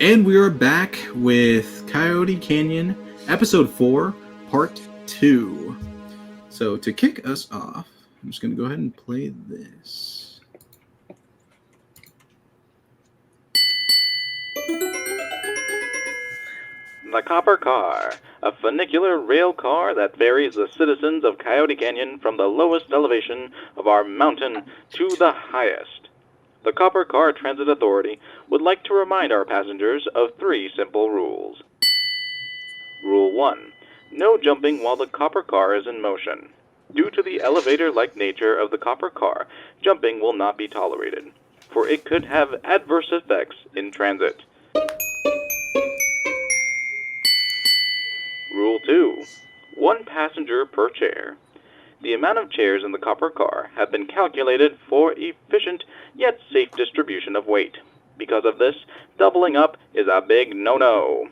And we are back with Coyote Canyon, Episode 4, Part 2. So to kick us off, I'm just going to go ahead and play this. The Copper Car, a funicular rail car that ferries the citizens of Coyote Canyon from the lowest elevation of our mountain to the highest. The Copper Car Transit Authority would like to remind our passengers of 3 simple rules. Rule 1. No jumping while the Copper Car is in motion. Due to the elevator-like nature of the Copper Car, jumping will not be tolerated, for it could have adverse effects in transit. Rule 2. 1 passenger per chair. The amount of chairs in the Copper Car have been calculated for efficient yet safe distribution of weight. Because of this, doubling up is a big no-no.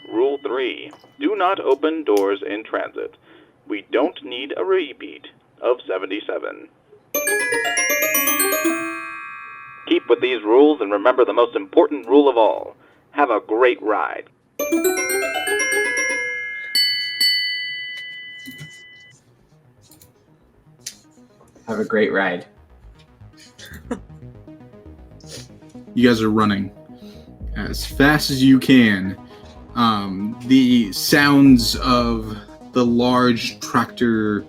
Rule 3. Do not open doors in transit. We don't need a repeat of 77. Keep with these rules and remember the most important rule of all. Have a great ride. Have a great ride. You guys are running as fast as you can. The sounds of the large tractor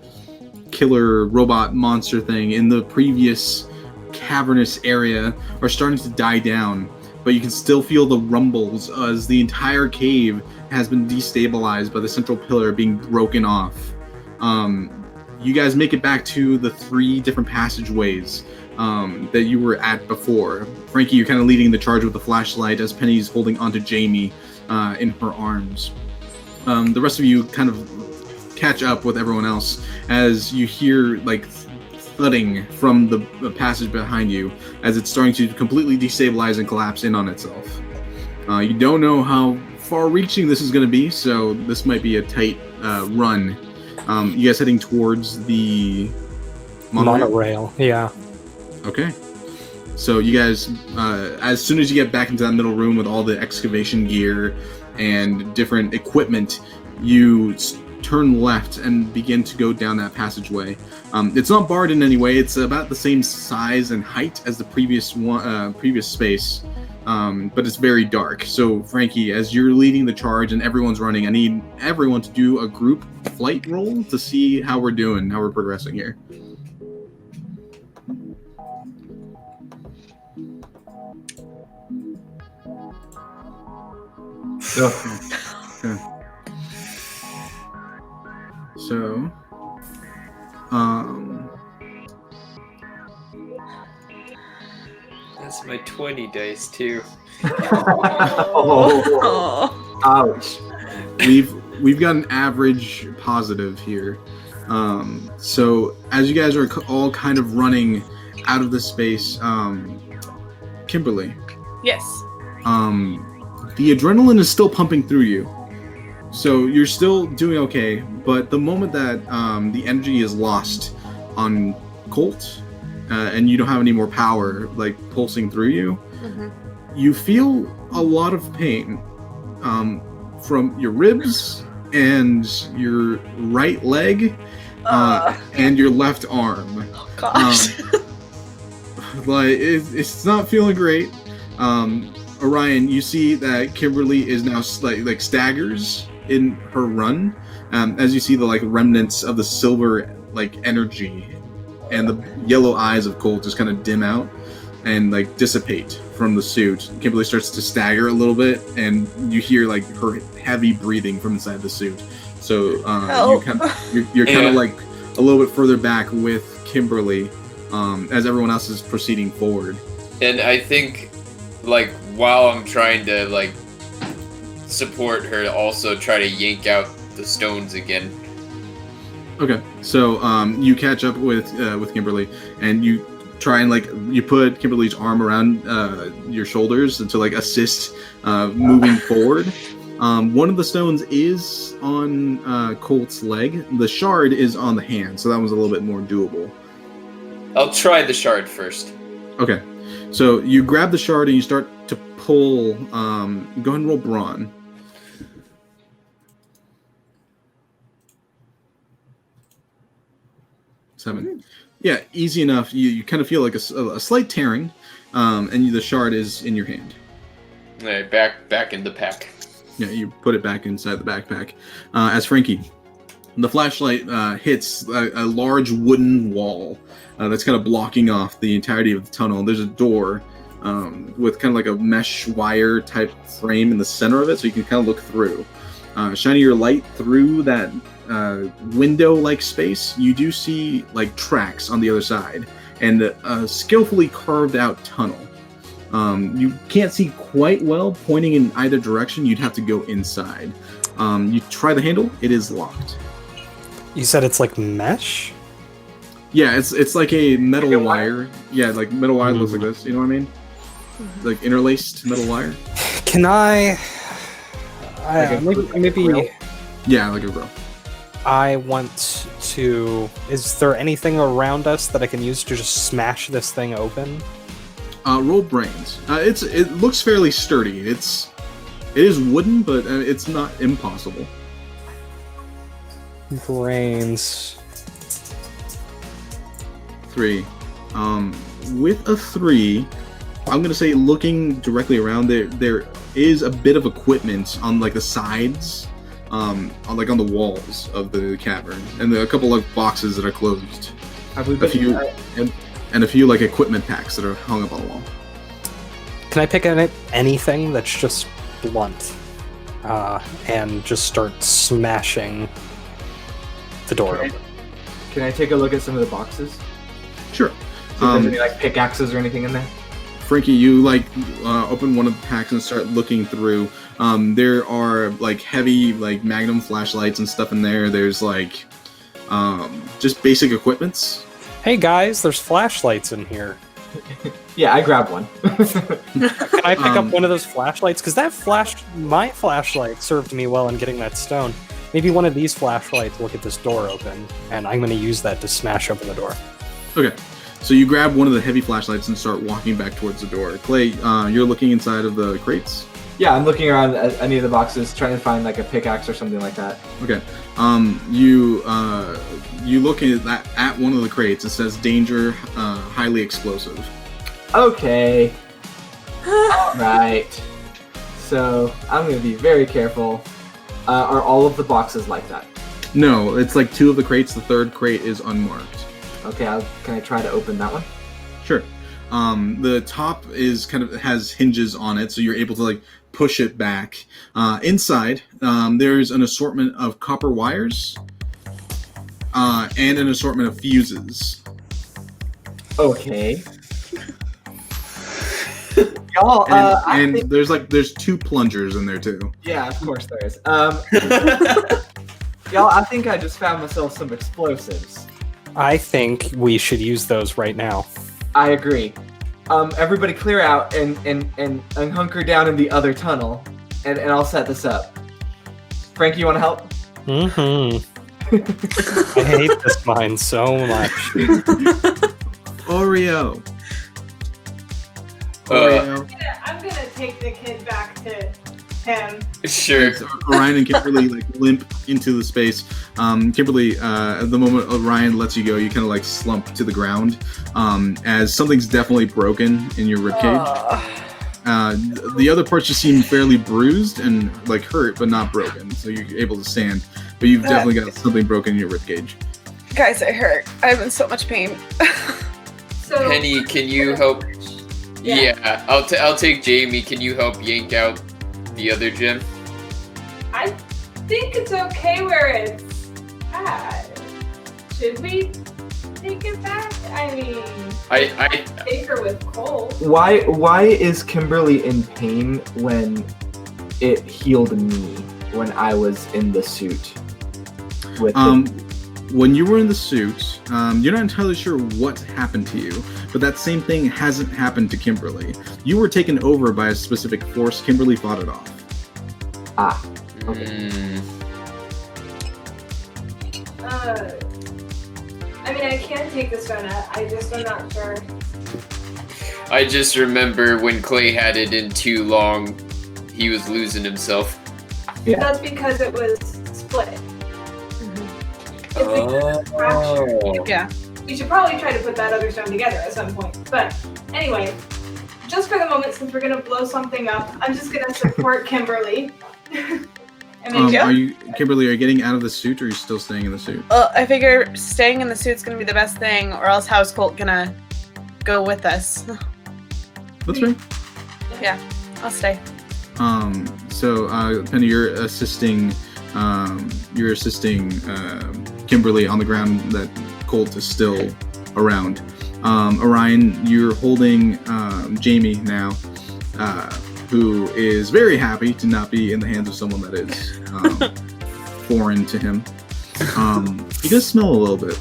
killer robot monster thing in the previous cavernous area are starting to die down, but you can still feel the rumbles as the entire cave has been destabilized by the central pillar being broken off. You guys make it back to the 3 different passageways that you were at before. Frankie, you're kind of leading the charge with the flashlight as Penny's holding onto Jamie in her arms. The rest of you kind of catch up with everyone else as you hear like thudding from the passage behind you as it's starting to completely destabilize and collapse in on itself. You don't know how far-reaching this is going to be, so this might be a tight run. You guys heading towards the monorail? Yeah. Okay. So you guys, as soon as you get back into that middle room with all the excavation gear and different equipment, you turn left and begin to go down that passageway. It's not barred in any way. It's about the same size and height as the previous space, but it's very dark. So Frankie, as you're leading the charge and everyone's running, I need everyone to do a group flight roll to see how we're doing, how we're progressing here. Okay. So, that's my 20 dice too. Oh. Ouch. We've got an average positive here. So as you guys are all kind of running out of the space, Kimberly. Yes. The adrenaline is still pumping through you. So you're still doing okay, but the moment that the energy is lost on Colt, and you don't have any more power like pulsing through you, you feel a lot of pain from your ribs and your right leg and your left arm. Oh, gosh. Like it's not feeling great. Orion, you see that Kimberly is now like staggers in her run, as you see the like remnants of the silver like energy and the yellow eyes of Colt just kind of dim out and like dissipate from the suit. Kimberly starts to stagger a little bit, and you hear like her heavy breathing from inside the suit. So you're kind of like a little bit further back with Kimberly as everyone else is proceeding forward. And I think, like, while I'm trying to like support her, to also try to yank out the stones again. Okay, so you catch up with Kimberly, and you try and like you put Kimberly's arm around your shoulders to like assist moving forward. One of the stones is on Colt's leg. The shard is on the hand, so that was a little bit more doable. I'll try the shard first. Okay. So you grab the shard and you start to pull. Go ahead and roll brawn. Seven. Yeah, easy enough. You kind of feel like a slight tearing, and the shard is in your hand. All right, back in the pack. Yeah, you put it back inside the backpack. As Frankie, the flashlight hits a large wooden wall that's kind of blocking off the entirety of the tunnel. There's a door with kind of like a mesh wire type frame in the center of it, so you can kind of look through. Shining your light through that window-like space, you do see like tracks on the other side and a skillfully carved out tunnel. You can't see quite well pointing in either direction. You'd have to go inside. You try the handle, it is locked. You said it's like mesh? Yeah, it's like a metal wire. Yeah, like metal wire looks like this, you know what I mean? Like interlaced metal wire. Can I maybe Yeah, like a rope. I want to... Is there anything around us that I can use to just smash this thing open? Roll brains. It looks fairly sturdy. It is wooden, but it's not impossible. Brains. 3. With a 3, I'm gonna say looking directly around there is a bit of equipment on like the sides, on the walls of the cavern, and there are a couple of boxes that are closed. And a few like equipment packs that are hung up on the wall. Can I pick anything that's just blunt, and just start smashing the door open? Can I take a look at some of the boxes? Sure. See if there's any like pickaxes or anything in there? Frankie, you open one of the packs and start looking through. There are like heavy like magnum flashlights and stuff in there. There's like just basic equipments. Hey guys, there's flashlights in here. Yeah, I grabbed one. Can I pick up one of those flashlights? Because my flashlight served me well in getting that stone. Maybe one of these flashlights will get this door open, and I'm going to use that to smash open the door. Okay, so you grab one of the heavy flashlights and start walking back towards the door. Clay, you're looking inside of the crates? Yeah, I'm looking around at any of the boxes, trying to find like a pickaxe or something like that. Okay. You look at one of the crates. It says danger, highly explosive. Okay. Alright. So, I'm going to be very careful. Are all of the boxes like that? No, it's like 2 of the crates. The 3rd crate is unmarked. Okay, can I try to open that one? Sure. The top is has hinges on it, so you're able to like push it back. Inside, there's an assortment of copper wires and an assortment of fuses. Okay. Y'all, and there's 2 plungers in there too. Yeah, of course there is. Y'all, I think I just found myself some explosives. I think we should use those right now. I agree. Everybody clear out and hunker down in the other tunnel, and I'll set this up. Frankie, you want to help? Mm-hmm. I hate this mine so much. Oreo. I'm gonna take the kid back to him. Sure. Orion and Kimberly like limp into the space. Kimberly, at the moment Orion lets you go, you kind of like slump to the ground, as something's definitely broken in your ribcage. The other parts just seem fairly bruised and like hurt, but not broken, so you're able to stand. But you've definitely got something broken in your ribcage. Guys, I hurt. I'm in so much pain. So Penny, can you help? Yeah, I'll take Jamie. Can you help yank out the other gem? I think it's okay where it's at. Should we take it back? I mean, I take her with Cole. Why is Kimberly in pain when it healed me when I was in the suit? When you were in the suit, you're not entirely sure what happened to you, but that same thing hasn't happened to Kimberly. You were taken over by a specific force. Kimberly fought it off. Ah, okay. I mean, I can take the stone out. I'm not sure. I just remember when Clay had it in too long, he was losing himself. Yeah. That's because it was split. Oh. Yeah. You should probably try to put that other stone together at some point. But anyway, just for the moment, since we're gonna blow something up, I'm just gonna support Kimberly. And then Are you, Kimberly? Are you getting out of the suit, or are you still staying in the suit? Well, I figure staying in the suit's gonna be the best thing, or else how's Colt gonna go with us? That's right. Yeah, I'll stay. So Penny, you're assisting Kimberly on the ground that Colt is still around. Orion, you're holding Jamie now, who is very happy to not be in the hands of someone that is foreign to him. He does smell a little bit.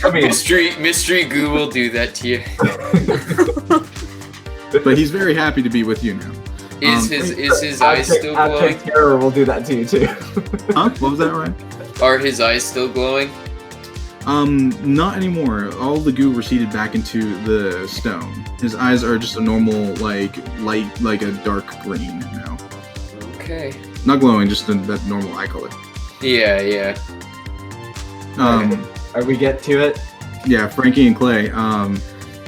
I mean, Mystery Goo will do that to you. But he's very happy to be with you now. Is his eyes still glowing? Abject Terror will do that to you too. Huh? What was that, Ryan? Are his eyes still glowing? Not anymore. All the goo receded back into the stone. His eyes are just a normal, like a dark green now. Okay. Not glowing, just that normal eye color. Yeah. Are we get to it? Yeah, Frankie and Clay.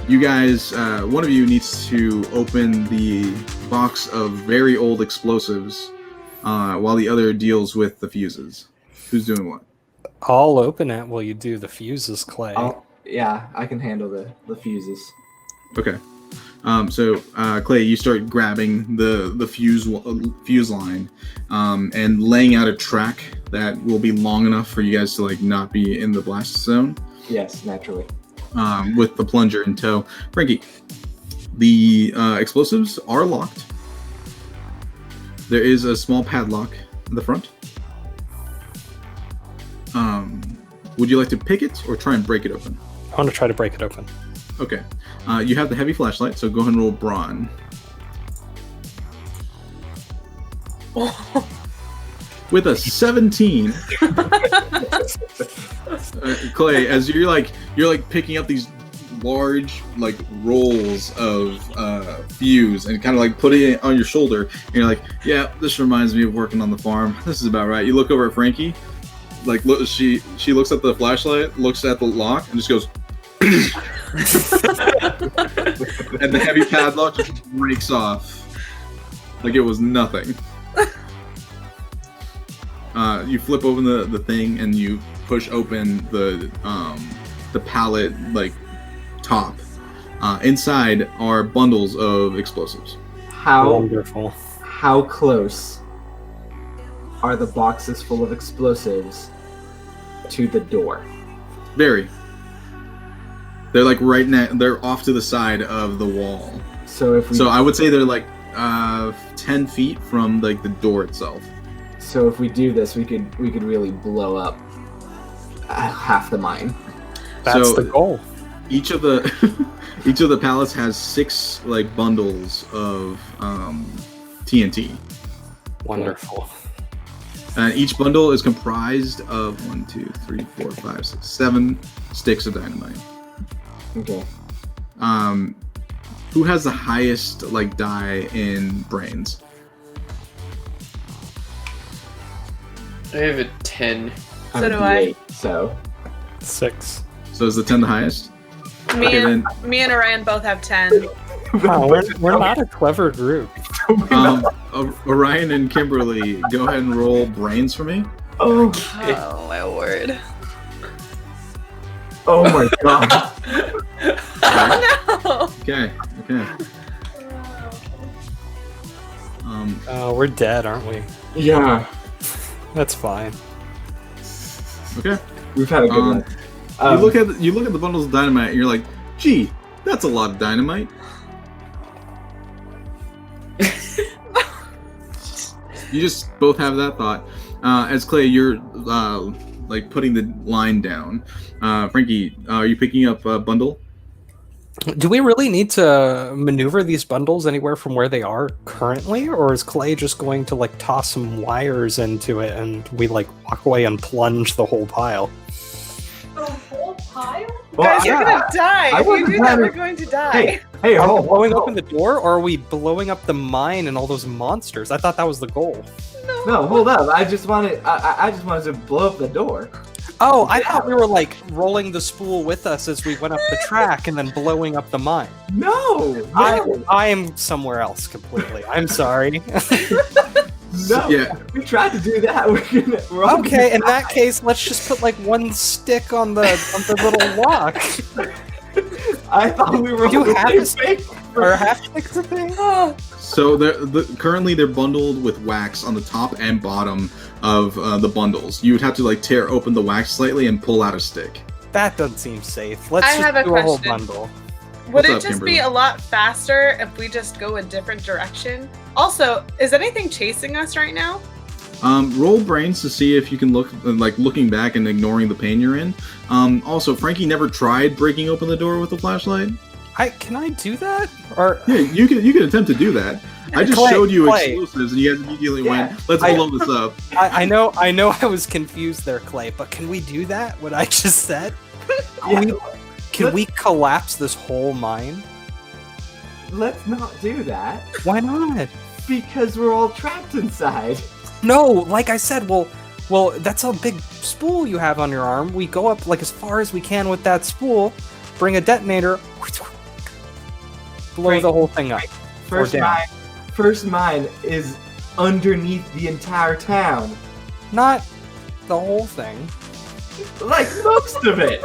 You guys, one of you needs to open the box of very old explosives, while the other deals with the fuses. Who's doing what? I'll open it while you do the fuses, Clay. Yeah, I can handle the fuses. Okay. So Clay, you start grabbing the fuse line, and laying out a track that will be long enough for you guys to not be in the blast zone. Yes, naturally. With the plunger in tow. Frankie, the explosives are locked. There is a small padlock in the front. Would you like to pick it or try and break it open? I want to try to break it open. Okay. You have the heavy flashlight, so go ahead and roll brawn. With a 17. Clay, as you're picking up these large rolls of fuse and kind of putting it on your shoulder, and you're like, yeah, this reminds me of working on the farm. This is about right. You look over at Frankie, look, she looks at the flashlight, looks at the lock, and just goes and the heavy padlock just breaks off like it was nothing. You flip open the thing and you push open the pallet top. Inside are bundles of explosives. Wonderful. How close are the boxes full of explosives to the door? Very. They're right now. They're off to the side of the wall. So I would say they're 10 feet from the door itself. So if we do this, we could really blow up half the mine. That's the goal. Each of the pallets has 6 bundles of TNT. Wonderful. And each bundle is comprised of 1, 2, 3, 4, 5, 6, 7 sticks of dynamite. Okay. Who has the highest die in brains? I have a 10. So do I. So 6. So is the 10 the highest? Me, Okay, me and Orion both have 10. Wow, we're not a clever group. Orion and Kimberly, go ahead and roll brains for me. Oh my word. Oh my god. No. Okay. We're dead, aren't we? Yeah. That's fine. Okay. We've had a good one. You look at the bundles of dynamite and you're like, gee, that's a lot of dynamite. You just both have that thought. As Clay, you're putting the line down. Frankie, are you picking up a bundle? Do we really need to maneuver these bundles anywhere from where they are currently, or is Clay just going to like toss some wires into it and we like walk away and plunge the whole pile? The whole pile? Well, Guys, you're gonna die. I If you wasn't do that, planning- we're going to die. Hey, Are we hold blowing on. open the door, or are we blowing up the mine and all those monsters? I thought that was the goal. No, hold up. I just wanted to blow up the door. Oh, I thought we were like rolling the spool with us as we went up the track and then blowing up the mine. No. I am somewhere else completely. I'm sorry. No. Yeah. We tried to do that. We're all Okay, in gonna that case, let's just put like one stick on the little lock. I thought we were You on the have same to stick page. or half stick the thing. So currently they're bundled with wax on the top and bottom of the bundles. You would have to like tear open the wax slightly and pull out a stick. That doesn't seem safe. Let's I just have a do a whole question. bundle. Would What's it up, just Kimberly? be a lot faster if we just go a different direction? Also, is anything chasing us right now? Roll brains to see if you can look like looking back and ignoring the pain you're in. Also, Frankie never tried breaking open the door with a flashlight. Can I do that? Or Yeah, you can attempt to do that. I just Clay, showed you Clay. explosives, and you guys immediately Yeah. went, "Let's I- blow this up." I know I was confused there, Clay, but can we do that? What I just said? Can we collapse this whole mine? Let's not do that Why not? because we're all trapped inside. No, like I said, well, that's a big spool you have on your arm. We go up like as far as we can with that spool, bring a detonator, blow Frank, the whole thing up. First down. mine is underneath the entire town. Not the whole thing. Like most of it.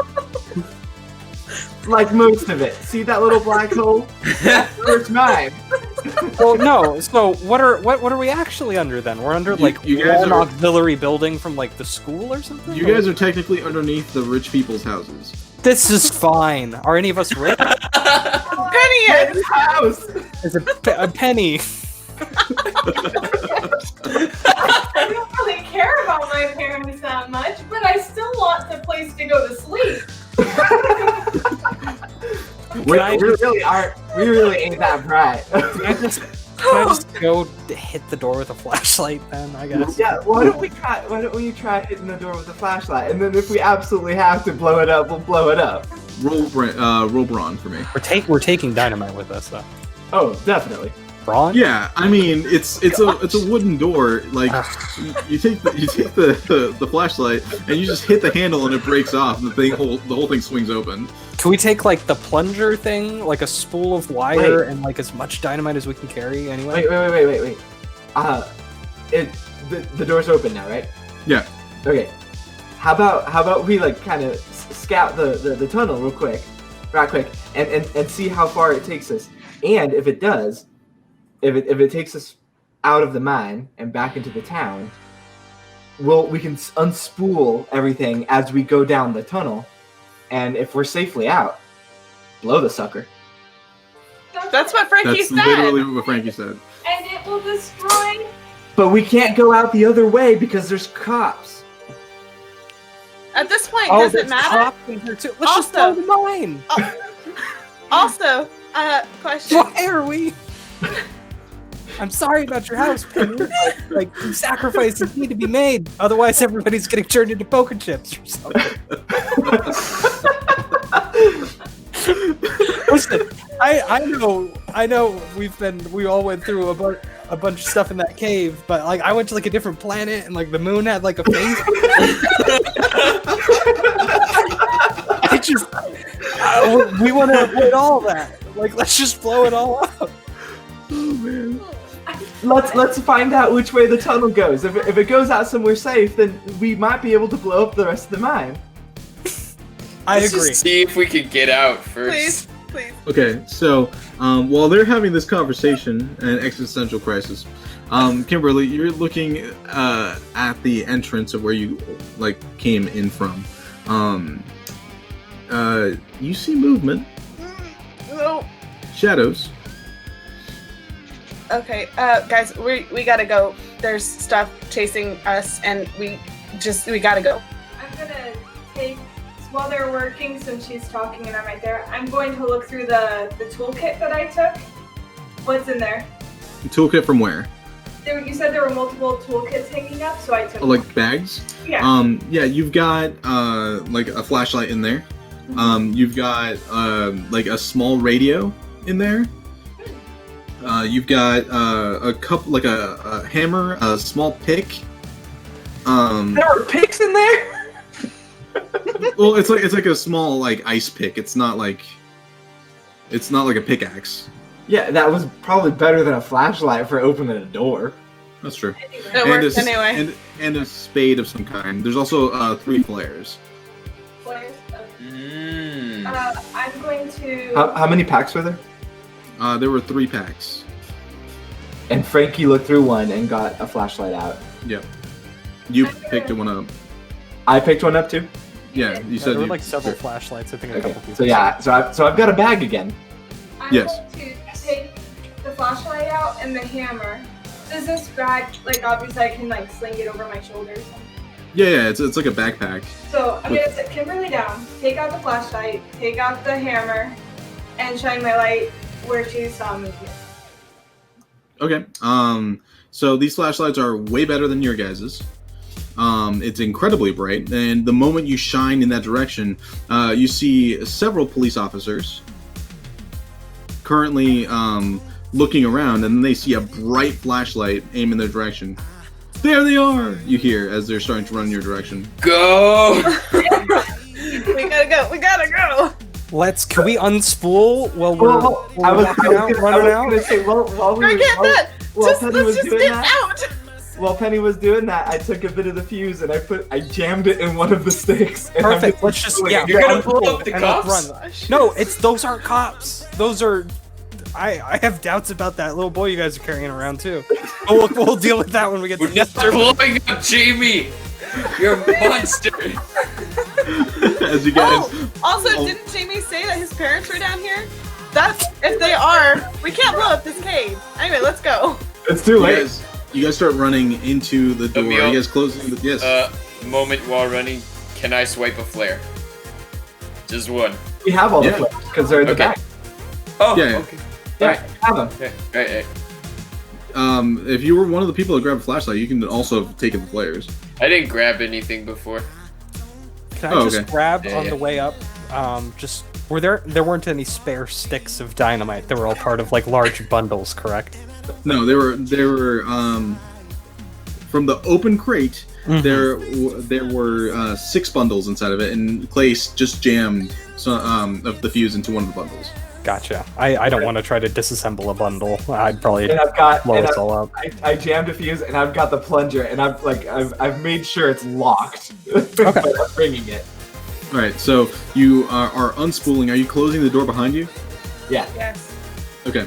Like most of it. See that little black hole? That's first mine. Well, no. So what are we actually under then? We're under like you guys one are- auxiliary building from like the school or something. You guys are technically underneath the rich people's houses. This is fine. Are any of us rich? Penny is! His house. Is it a penny? I don't really care about my parents that much, but I still want a place to go to sleep. We really ain't that bright. Can I just go hit the door with a flashlight then? I guess. Yeah, why don't we try hitting the door with a flashlight, and then if we absolutely have to blow it up, we'll blow it up. Roll brawn for me. We're taking dynamite with us though. Oh, definitely. Brawn? Yeah, I mean it's a wooden door. Like you take the flashlight and you just hit the handle and it breaks off. And the whole thing swings open. Can we take like the plunger thing, like a spool of wire, Wait. and like as much dynamite as we can carry anyway? Wait. The door's open now, right? Yeah. Okay. How about we like kind of scout the tunnel real quick, and see how far it takes us, and if it does, if it takes us out of the mine and back into the town, we can unspool everything as we go down the tunnel, and if we're safely out, blow the sucker. That's what Frankie That's said. literally what Frankie said. And it will destroy. But we can't go out the other way because there's cops. At this point, Oh, does it there's matter? cops in here too. Let's just blow Also- the mine. Also, question. Why are we? I'm sorry about your house, Penny. Like sacrifices need to be made, otherwise everybody's getting turned into poker chips or something. Listen, I know we all went through a bunch of stuff in that cave, but like I went to like a different planet and like the moon had like a face. We want to avoid all that. Like let's just blow it all up. Oh man. Let's find out which way the tunnel goes. If it goes out somewhere safe, then we might be able to blow up the rest of the mine. I Let's agree. just see if we can get out first. Please. Okay, so while they're having this conversation, an existential crisis, Kimberly, you're looking at the entrance of where you like came in from. You see movement, No. shadows. Okay, guys, we gotta go. There's stuff chasing us, and we gotta go. I'm gonna take while they're working, since she's talking and I'm right there, I'm going to look through the toolkit that I took. What's in there? Toolkit from where? You said there were multiple toolkits hanging up, so I took Like bags? Yeah. Yeah, you've got like a flashlight in there. You've got like a small radio in there. You've got a couple, like a hammer, a small pick. There were picks in there. Well, it's like a small like ice pick. It's not like a pickaxe. Yeah, that was probably better than a flashlight for opening a door. That's true. It works anyway. And a spade of some kind. There's also 3 flares. Flares? Okay. Mm. I'm going to. How many packs were there? There were 3 packs. And Frankie looked through one and got a flashlight out. Yep. You picked one up. I picked one up too. Yeah, you said there were you. like several flashlights. I think a couple Okay. people. So yeah, so I've got a bag again. I'm Yes. going to take the flashlight out and the hammer. Does this bag, like, obviously I can, like, sling it over my shoulders? Yeah, it's like a backpack. So I'm gonna sit Kimberly down, take out the flashlight, take out the hammer, and shine my light where she saw me. Okay. So these flashlights are way better than your guys's. It's incredibly bright, and the moment you shine in that direction, you see several police officers currently looking around, and they see a bright flashlight aim in their direction. There they are! You hear as they're starting to run in your direction. Go! We gotta go. We gotta go. Can we unspool while we're, Well, while we're walking out, running out? gonna say, while we Forget were, that. while Penny Let's was just doing get that, out. while Penny was doing that, I took a bit of the fuse and I jammed it in one of the sticks. And I'm Perfect. Let's just pulling it You're gonna down. pull up the And let's cops? run. No, those aren't cops. Those are. I have doubts about that little boy you guys are carrying around too. But we'll deal with that when we get to We're not blowing up Jamie! You're a monster! As you guys. Also, didn't Jamie say that his parents were down here? That's if they are. We can't blow up this cave. Anyway, let's go. It's too You late. guys start running into the door. Emil. You guys closing the. Yes. Moment while running, can I swipe a flare? Just one. We have all the Yeah. flares because they're in the Okay. back. Oh, Yeah. okay. Yeah, have them. Okay. Right. If you were one of the people that grabbed a flashlight, you can also have taken the flares. I didn't grab anything before. Can I Oh, just okay. grab Yeah, on yeah. the way up? Just there weren't any spare sticks of dynamite. They were all part of like large bundles, correct? No, they were from the open crate. Mhm. There were 6 bundles inside of it, and Clay just jammed some of the fuse into one of the bundles. Gotcha. I don't want to try to disassemble a bundle. I'd probably And I've got blow and us all up. I jammed a fuse and I've got the plunger and I've made sure it's locked. Okay. But I'm bringing it. All right, so you are unspooling. Are you closing the door behind you? Yeah. Yes. Okay.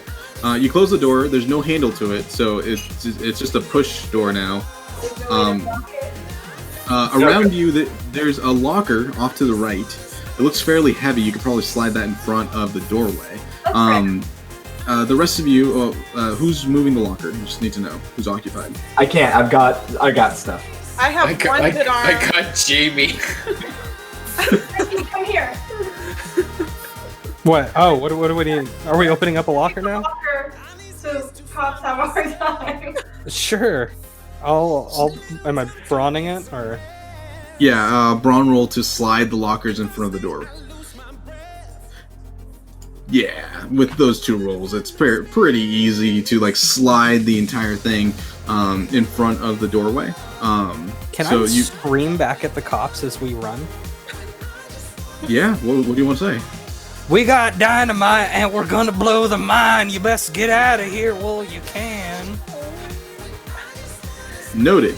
You close the door. There's no handle to it, so it's just a push door now. Is there a way to lock it? Around you, there's a locker off to the right. It looks fairly heavy. You could probably slide that in front of the doorway. The rest of you, who's moving the locker? You just need to know who's occupied. I can't. I got stuff. I have I one good arm. got Jamie. Frankie, come here. What? Oh, what do we need? Are we opening up a locker now? Locker, so cops have a hard time. Sure. I'll. Am I brawning it or? Yeah, brawn roll to slide the lockers in front of the door. Yeah, with those 2 rolls, it's pretty easy to like slide the entire thing in front of the doorway. Can so I scream back at the cops as we run? Yeah, what do you want to say? We got dynamite and we're gonna blow the mine. You best get out of here while you can. Noted.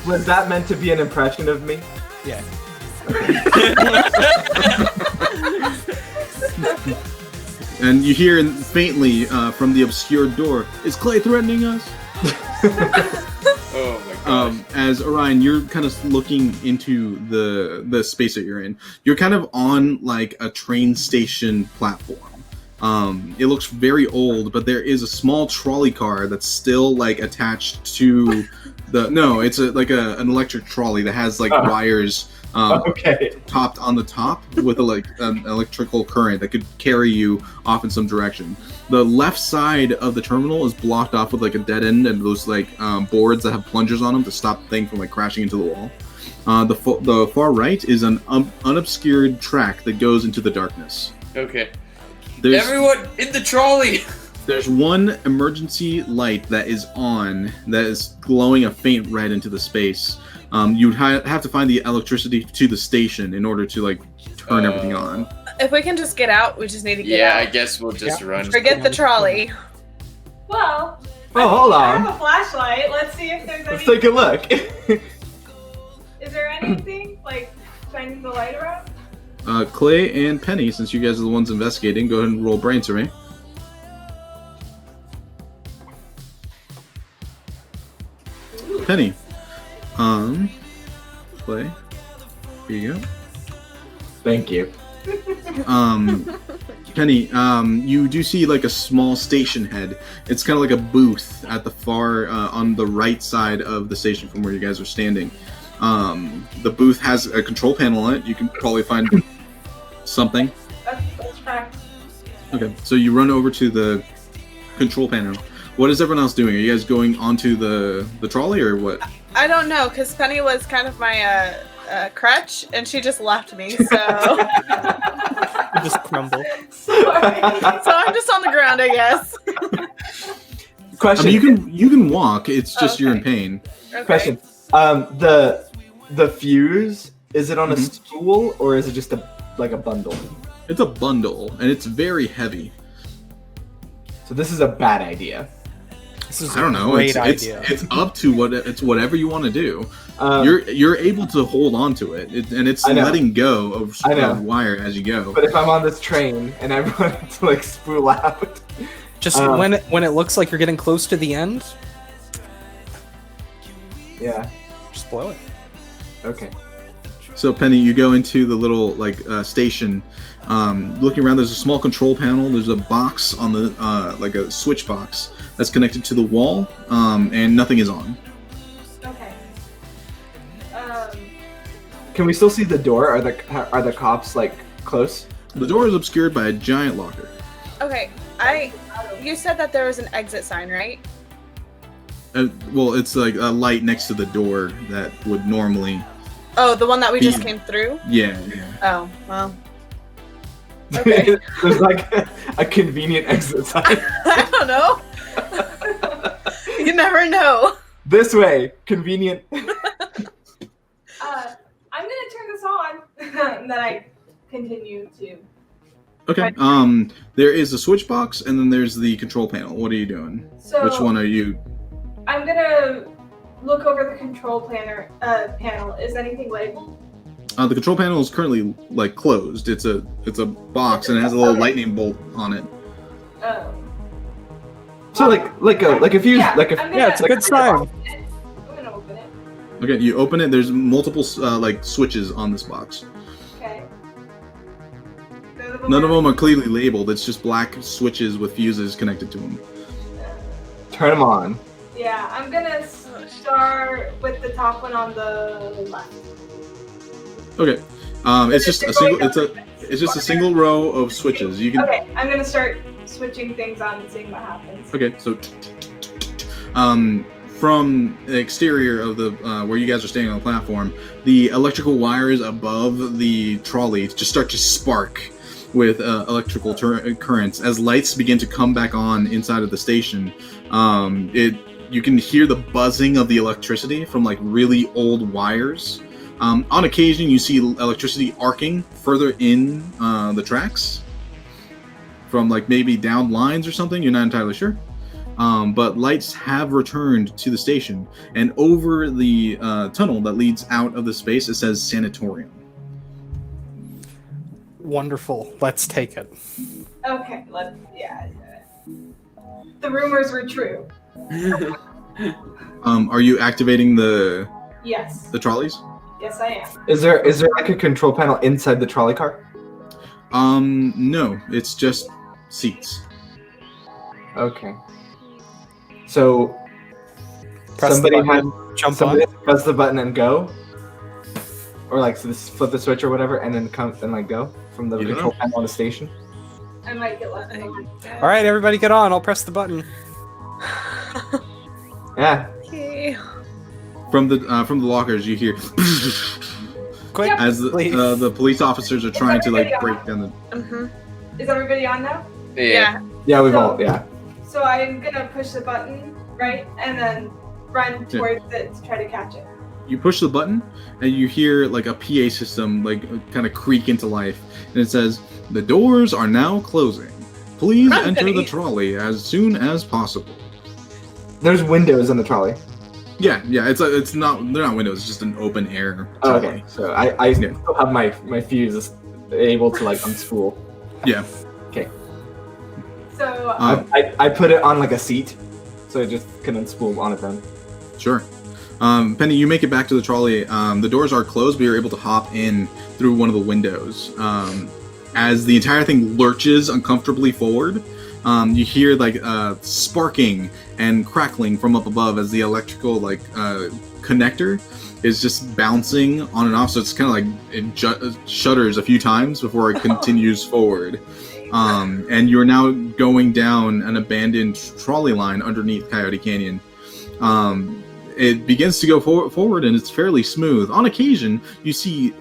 Was that meant to be an impression of me? Yeah. And you hear faintly from the obscured door, "Is Clay threatening us?" Oh my gosh. As Orion, you're kind of looking into the space that you're in. You're kind of on like a train station platform. It looks very old, but there is a small trolley car that's still like attached to No, it's an electric trolley that has like wires Okay. topped on the top with an electrical current that could carry you off in some direction. The left side of the terminal is blocked off with like a dead end and those boards that have plungers on them to stop the thing from like crashing into the wall. The far right is an unobscured track that goes into the darkness. Okay. There's, Everyone in the trolley! There's one emergency light that is on that is glowing a faint red into the space. You'd have to find the electricity to the station in order to like turn everything on. If we can just get out, we just need to get Yeah, out. I guess we'll just run. Forget the trolley. Well. Oh, hold I on. have a flashlight. Let's see if there's Let's any. take a look. Is there anything like shining the light around? Clay and Penny, since you guys are the ones investigating, go ahead and roll brains for me. Penny. Clay. Here you go. Thank you. Penny, you do see like a small station head. It's kind of like a booth at the far on the right side of the station from where you guys are standing. The booth has a control panel on it. You can probably find something. Let's try. Okay, so you run over to the control panel. What is everyone else doing? Are you guys going onto the trolley or what? I don't know, because Penny was kind of my crutch, and she just left me, so... You just crumble. Sorry. So I'm just on the ground, I guess. Question. I mean, you can walk. It's just you're in Okay. pain. Okay. Question. The fuse, is it on a stool or is it just a bundle? It's a bundle and it's very heavy. So this is a bad idea. This is I don't a know. great It's idea. up to whatever you want to do. Um, You're able to hold on to it, and it's I know. letting go of I know. wire as you go. But if I'm on this train and I want to like spool out, Just when it looks like you're getting close to the end, yeah, just blow it. okay. So Penny, you go into the little station. Looking around, there's a small control panel. There's a box on the like a switch box that's connected to the wall, and nothing is on. Okay. Can we still see the door? Are the cops like close? The door is obscured by a giant locker. Okay, you said that there was an exit sign, right? Well, it's like a light next to the door that would normally. Oh, the one that we just came through? Yeah. Oh, well. Okay. There's like a convenient exit sign. I don't know. You never know. This way, convenient. I'm gonna turn this on, and then I continue to. Okay. There is a switch box, and then there's the control panel. What are you doing? So Which one are you? I'm gonna look over the control panel. Is anything labeled? The control panel is currently closed. It's a box, and it has a little lightning bolt on it. Oh. So like a fuse, Yeah, like a I'm gonna- Yeah, it's a good sign. I'm gonna open it. Okay, you open it. There's multiple switches on this box. Okay. None of them are clearly labeled. It's just black switches with fuses connected to them. turn them on. Yeah, I'm gonna start with the top one on the left. Okay. It's just a single. It's just a single row of switches. You can. Okay, I'm gonna start switching things on and seeing what happens. Okay, so from the exterior of the where you guys are standing on the platform, the electrical wires above the trolley just start to spark with electrical currents as lights begin to come back on inside of the station. You can hear the buzzing of the electricity from really old wires. On occasion, you see electricity arcing further in the tracks from maybe down lines or something. You're not entirely sure. But lights have returned to the station, and over the tunnel that leads out of the space, it says sanatorium. Wonderful. Let's take it. Okay, yeah. The rumors were true. Are you activating the Yes. trolleys? Yes, I am. Is there like a control panel inside the trolley car? No, it's just seats. Okay. So Press the somebody button. Jump somebody on. has to press the button and go, or like so this, flip the switch or whatever, and then come and like go from the You don't control know. panel on the station. I might get left behind. All right, everybody, get on. I'll press the button. Yeah. Okay. From the lockers, you hear Quick, as please. the police officers are trying to like break down the. Is everybody on now? Yeah. Yeah, we've all yeah. So I'm gonna push the button, right? And then run towards it to try to catch it. You push the button, and you hear like a PA system like kind of creak into life, and it says, "The doors are now closing. Please Run, enter Penny." the trolley as soon as possible." There's windows in the trolley. Yeah, it's not they're not windows, it's just an open air Oh, trolley. okay, so I still have my fuses able to like unspool. Yeah. So I put it on like a seat, so it just can unspool on its own. Sure. Penny, you make it back to the trolley. The doors are closed, but you're able to hop in through one of the windows. As the entire thing lurches uncomfortably forward, you hear like sparking and crackling from up above as the electrical connector is just bouncing on and off. So it's kind of like it shudders a few times before it continues forward. And you're now going down an abandoned trolley line underneath Coyote Canyon. It begins to go forward, and it's fairly smooth. On occasion, you see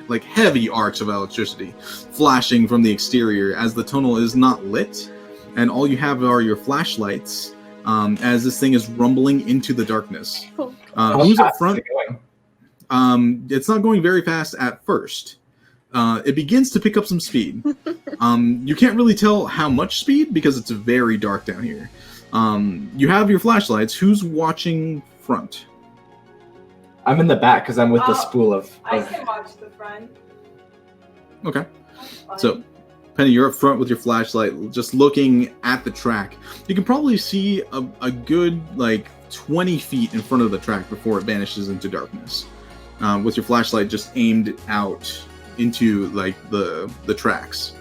like heavy arcs of electricity flashing from the exterior as the tunnel is not lit, and all you have are your flashlights as this thing is rumbling into the darkness. Who's up front? It's not going very fast at first. It begins to pick up some speed. You can't really tell how much speed because it's very dark down here. You have your flashlights. Who's watching front? I'm in the back because I'm with the Oh, spool of. I can watch the front. Okay. That's fine. So, Penny, you're up front with your flashlight, just looking at the track. You can probably see a good, 20 feet in front of the track before it vanishes into darkness. With your flashlight just aimed out into, the tracks.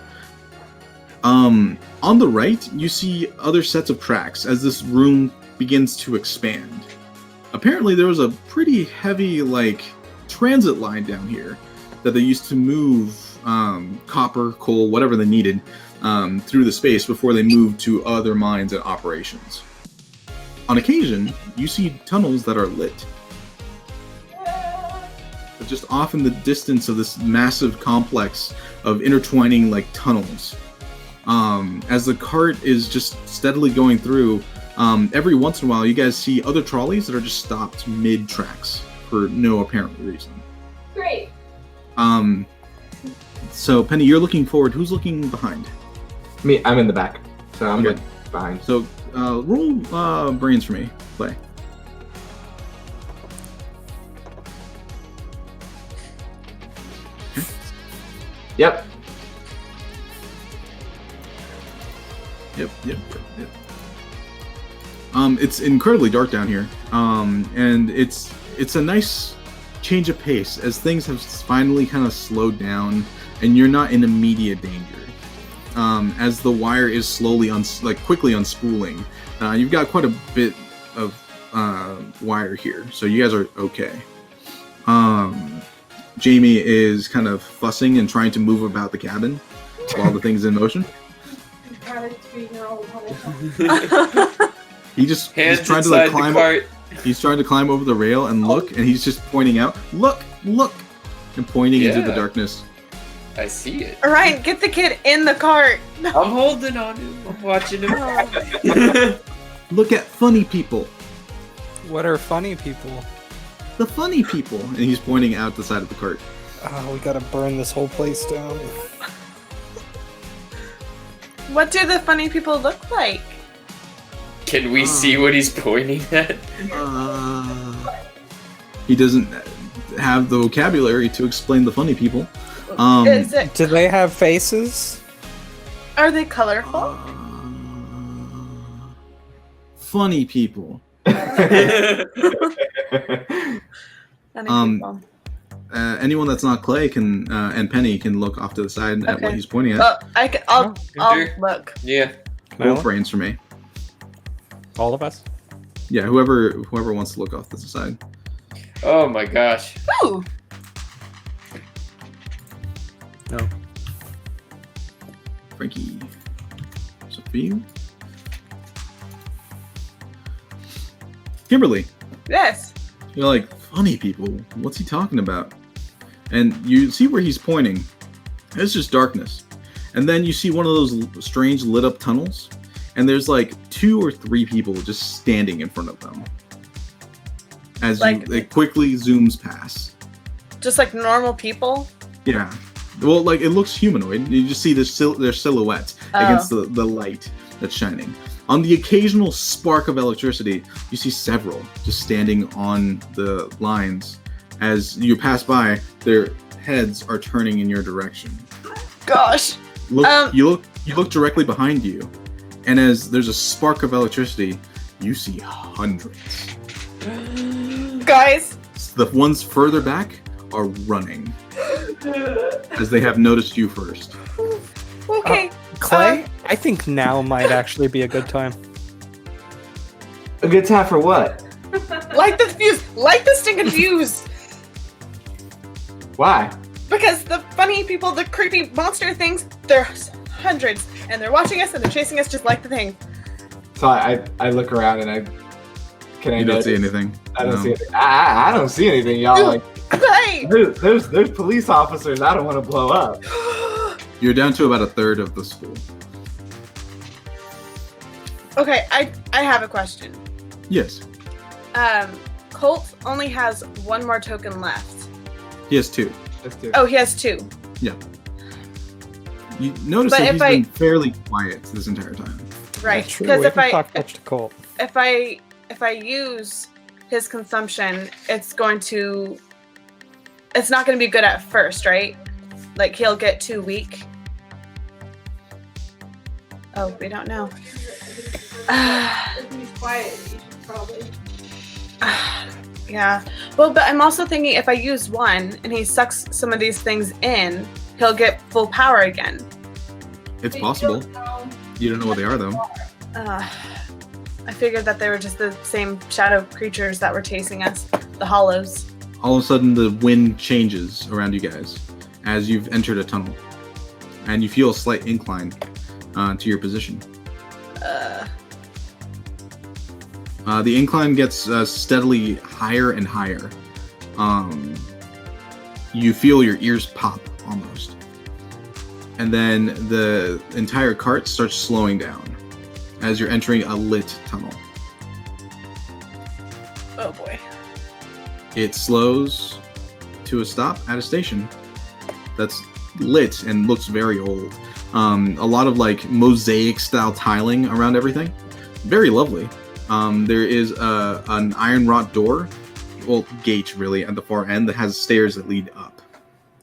On the right, you see other sets of tracks as this room begins to expand. Apparently, there was a pretty heavy, transit line down here that they used to move copper, coal, whatever they needed through the space before they moved to other mines and operations. On occasion, you see tunnels that are lit. But just off in the distance of this massive complex of intertwining tunnels. As the cart is just steadily going through, every once in a while you guys see other trolleys that are just stopped mid-tracks for no apparent reason. Great. So, Penny, you're looking forward. Who's looking behind? Me, I'm in the back, so I'm Okay. behind. So, roll brains for me. Play. Yep. Yep. It's incredibly dark down here, and it's a nice change of pace as things have finally kind of slowed down, and you're not in immediate danger. As the wire is slowly quickly unspooling, you've got quite a bit of wire here, so you guys are okay. Jamie is kind of fussing and trying to move about the cabin while the thing's in motion. He's trying to climb. He's trying to climb over the rail and look, and he's just pointing out, look, and pointing into the darkness. I see it. Ryan, get the kid in the cart. I'm holding on to him. I'm watching him. Look at funny people. What are funny people? The funny people. And he's pointing out the side of the cart. Oh, we gotta burn this whole place down. What do the funny people look like? Can we see what he's pointing at? He doesn't have the vocabulary to explain the funny people. Is it? Do they have faces? Are they colorful? Funny people. Funny people. Anyone that's not Clay can and Penny can look off to the side at what he's pointing at. Oh, I'll Sure. look. Yeah. Both brains for me. All of us? Yeah, whoever wants to look off to the side. Oh my gosh. Ooh. No. Frankie. So for you. Kimberly, Yes. you're like, funny people. What's he talking about? And you see where he's pointing. It's just darkness. And then you see one of those strange lit up tunnels. And there's like 2 or 3 people just standing in front of them. As it quickly zooms past. Just like normal people. Yeah. Well, like, it looks humanoid. You just see their silhouettes against the light that's shining. On the occasional spark of electricity, you see several just standing on the lines. As you pass by, their heads are turning in your direction. Gosh. You look directly behind you, and as there's a spark of electricity, you see hundreds. Guys. The ones further back are running, as they have noticed you first. Okay. Clay, I think now might actually be a good time. A good time for what? Light the fuse. Light the stinking fuse. Why? Because the funny people, the creepy monster things, there's hundreds, and they're watching us and they're chasing us just like the thing. So I look around and I You don't see anything. I don't No. see anything. I don't see anything, y'all. Like Clay. there's police officers. I don't want to blow up. You're down to about a third of the school. Okay, I have a question. Yes, Colt only has 1 more token left. he has 2. Let's do it. Oh, he has 2. You notice But that if he's been fairly quiet this entire time. Right. That's true. Because We if haven't talked much to Colt. if I use his consumption, it's not going to be good at first, right? Like he'll get too weak. Oh, we don't know. If he's quiet, you should probably. Yeah. Well, but I'm also thinking if I use 1 and he sucks some of these things in, he'll get full power again. It's But possible. You don't know. You don't know what they are, though. I figured that they were just the same shadow creatures that were chasing us, the hollows. All of a sudden, the wind changes around you guys as you've entered a tunnel, and you feel a slight incline to your position. The incline gets steadily higher and higher. You feel your ears pop almost. And then the entire cart starts slowing down as you're entering a lit tunnel. Oh boy. It slows to a stop at a station that's lit and looks very old. A lot of like mosaic style tiling around everything. Very lovely. There is an iron wrought door, well, gate really, at the far end that has stairs that lead up.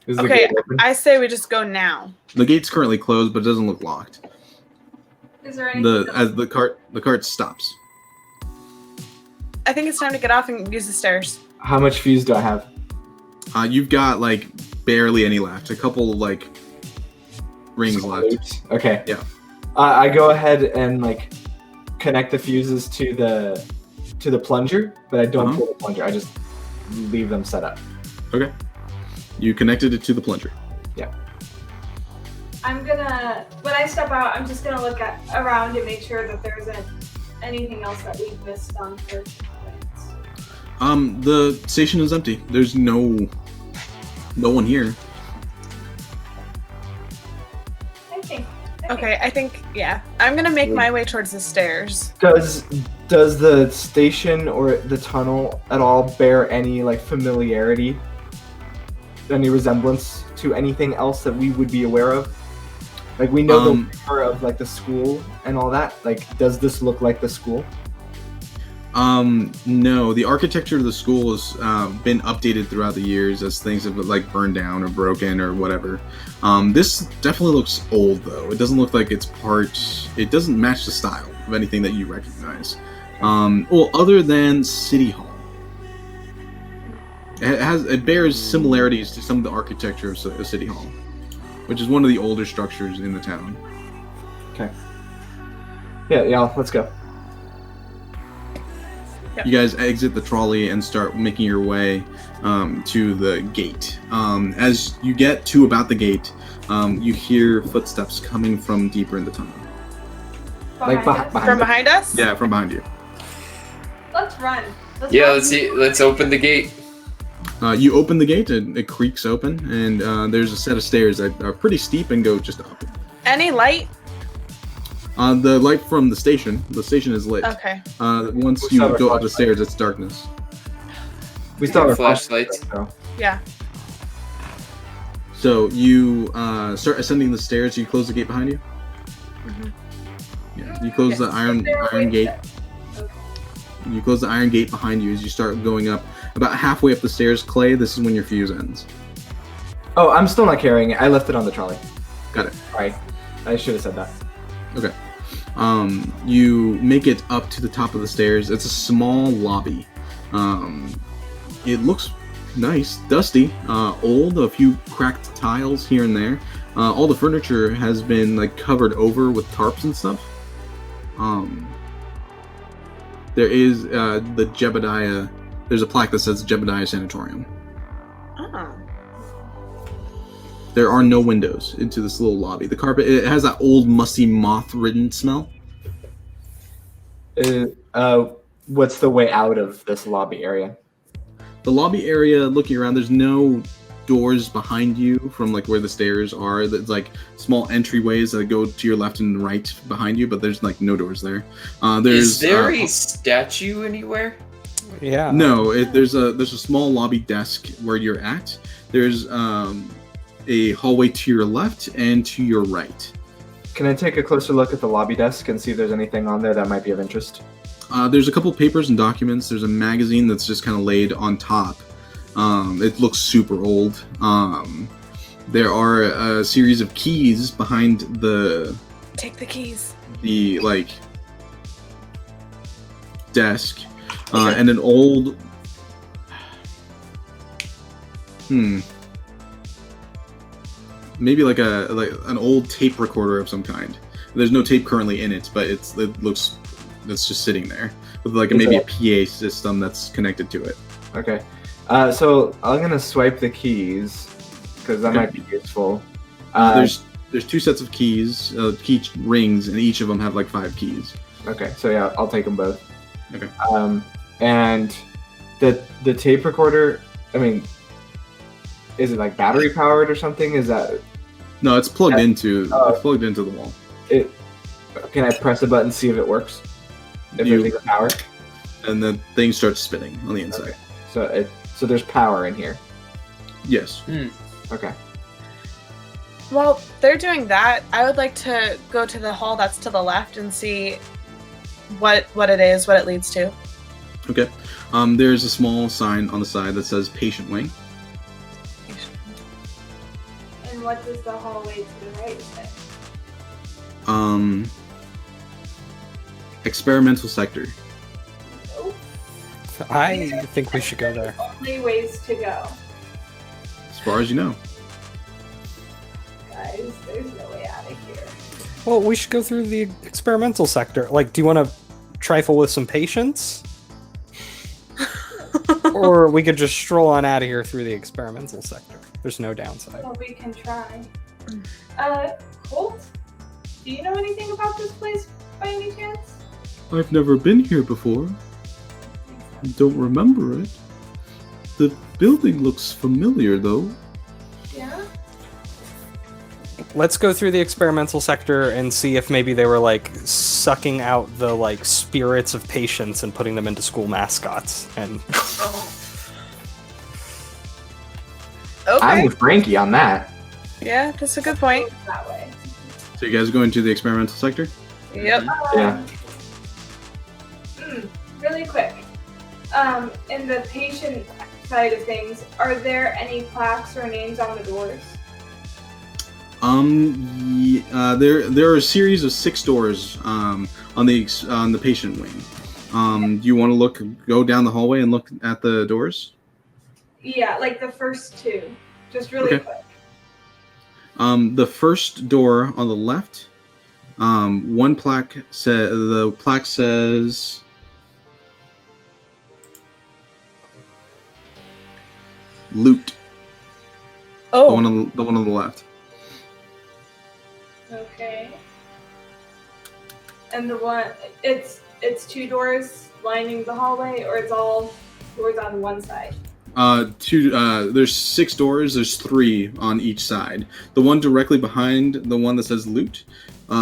Is the Okay, gate open? I say we just go now. The gate's currently closed, but it doesn't look locked. Is there anything? As the cart stops. I think it's time to get off and use the stairs. How much fuse do I have? You've got like barely any left. A couple like rings left. Oops. Okay. Yeah. I go ahead and like connect the fuses to the plunger, but I don't pull the plunger. I just leave them set up. Okay. You connected it to the plunger. When I step out, I'm just gonna look around and make sure that there isn't anything else that we've missed on first glance. The station is empty. There's no one here. I think yeah. I'm gonna make my way towards the stairs. Does the station or the tunnel at all bear any like familiarity, any resemblance to anything else that we would be aware of? Like we know the power of like the school and all that. Like, does this look like the school? No. The architecture of the school has been updated throughout the years as things have like burned down or broken or whatever. This definitely looks old though. It doesn't look like it's it doesn't match the style of anything that you recognize. Well, other than City Hall. It bears similarities to some of the architecture of City Hall, which is one of the older structures in the town. Okay. Yeah, let's go. Yep. You guys exit the trolley and start making your way to the gate. As you get to about the gate, you hear footsteps coming from deeper in the tunnel. Like Behind us? behind From us. behind us? Yeah, from behind you. Let's run. Yeah, run. let's see. Let's open the gate. You open the gate, and it creaks open, and there's a set of stairs that are pretty steep and go just up. Any light? The light from the station is lit. Okay. Once We you saw the go up the flashlight. stairs, it's darkness. We still have our Flashlights. So. Yeah. So you start ascending the stairs. You close the gate behind you. Mhm. Yeah, you close the Is iron there a iron way gate. to- Okay. You close the iron gate behind you as you start going up. About halfway up the stairs, Clay, this is when your fuse ends. Oh, I'm still not carrying it. I left it on the trolley. Got it. Right. I should have said that. Okay. You make it up to the top of the stairs. It's a small lobby. It looks nice, dusty, old, a few cracked tiles here and there. All the furniture has been like covered over with tarps and stuff. There is the Jebediah. There's a plaque that says Jebediah Sanatorium. Oh. There are no windows into this little lobby. The carpet, it has that old, musty, moth-ridden smell. What's the way out of this lobby area? The lobby area, looking around, there's no doors behind you from like where the stairs are. There's like small entryways that go to your left and right behind you, but there's like no doors there. Is there a statue anywhere? Yeah. No, there's a small lobby desk where you're at. There's a hallway to your left and to your right. Can I take a closer look at the lobby desk and see if there's anything on there that might be of interest? There's a couple papers and documents. There's a magazine that's just kind of laid on top. It looks super old. There are a series of keys behind Take the keys. the like desk, and an old. Maybe like an old tape recorder of some kind. There's no tape currently in it, but it's just sitting there with like maybe a PA system that's connected to it. Okay. So I'm gonna swipe the keys because that might be useful. There's two sets of keys, key rings, and each of them have like 5 keys. Okay. So yeah, I'll take them both. Okay. And the tape recorder. I mean, is it like battery powered or something? Is that No, it's plugged into Oh. it's plugged into the wall. it? Can I press a button see if it works? If You- there's power. And the thing starts spinning on the inside. Okay. So there's power in here. Yes. Okay. Well, they're doing that. I would like to go to the hall that's to the left and see what it is, what it leads to. Okay. There's a small sign on the side that says patient wing. And what does the hallway to the right say? Experimental sector. Nope. I think we should go there. Only ways to go. As far as you know. Guys, there's no way out of here. Well, we should go through the experimental sector. Like, do you want to trifle with some patients? Or we could just stroll on out of here through the experimental sector. There's no downside. Well, we can try. Colt? Do you know anything about this place by any chance? I've never been here before. Don't remember it. The building looks familiar though. Yeah? Let's go through the experimental sector and see if maybe they were like sucking out the like spirits of patients and putting them into school mascots. And I'm Okay. with Frankie on that. Yeah, that's a good point. That way. So you guys going to the experimental sector? Yep. Yeah. Really quick. In the patient side of things, are there any plaques or names on the doors? There are a series of 6 doors on the patient wing. Do you want to go down the hallway and look at the doors? Yeah, like the first 2. Just really Okay. quick. The first door on the left, the plaque says loot. Oh, The one on the left. Okay. And the one, it's two doors lining the hallway, or it's all doors on one side? There's 6 doors. There's 3 on each side. The one directly behind the one that says loot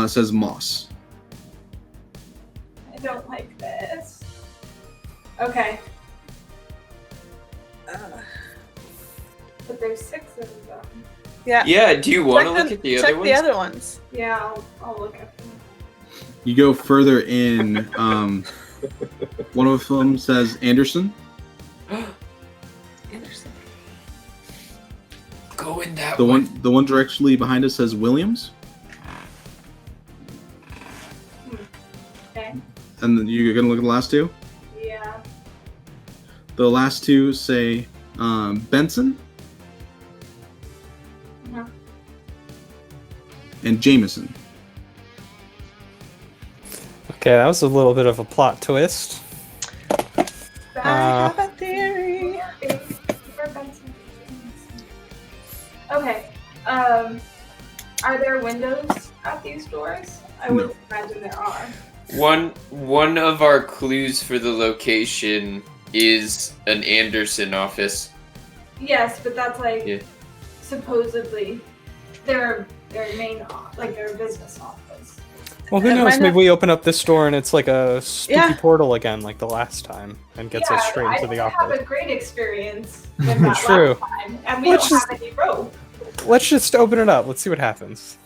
says moss. I don't like this. Okay. But there's 6 of them. yeah. Yeah, do you want to Check look at the check other ones? the other ones. Yeah, I'll look at them. You go further in. One of them says Anderson. Interesting. Go in that The one directly behind us says Williams. Okay. And then you're gonna look at the last 2. Yeah. The last 2 say Benson Uh-huh. and Jameson. Okay, that was a little bit of a plot twist. I have a theory. Okay. Are there windows at these doors? I would imagine there are. One of our clues for the location is an Anderson office. Yes, but that's like Yeah. supposedly their main their business office. Well, who It knows? might Maybe not- we open up this door and it's like a spooky Yeah. portal again, like the last time, and gets us straight into the I have office. a great experience with that True. last time, and we Let's don't just- have any rope. Let's just open it up. Let's see what happens.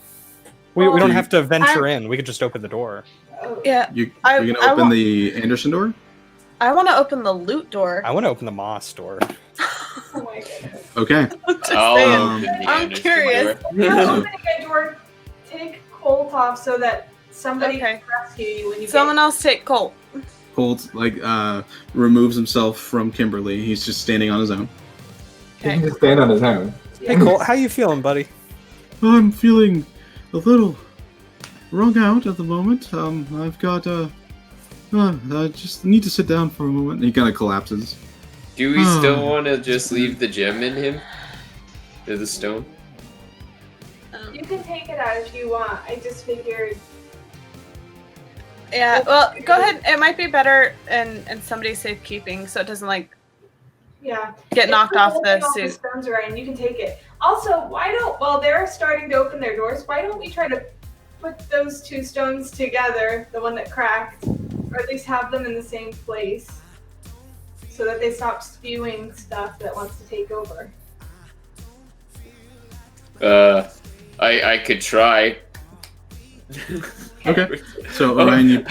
We Well, don't have to venture in. We could just open the door. Oh, Yeah, You're I gonna open want- the Anderson door? I want to open the loot door. I want to open the Moss door. oh my goodness. Okay. I'm just I'll saying. open the I'm Anderson curious. If you're door. opening a door, take Colt off so that somebody Okay. can rescue you when you Someone else take Colt. Colt removes himself from Kimberly. He's just standing on his own. He can just stand on his own. Hey Colt, how you feeling, buddy? I'm feeling a little wrung out at the moment. I've got I just need to sit down for a moment. He kind of collapses. Do we still want to just leave the gem in him? To the stone? You can take it out if you want. I just figured. Yeah, well, go ahead. It might be better in somebody's safekeeping, so it doesn't Yeah. get knocked If you're off the holding suit. stones around, you can take it. Also, while they're starting to open their doors, why don't we try to put those 2 stones together, the one that cracked, or at least have them in the same place, so that they stop spewing stuff that wants to take over. I could try. Okay. So Orion,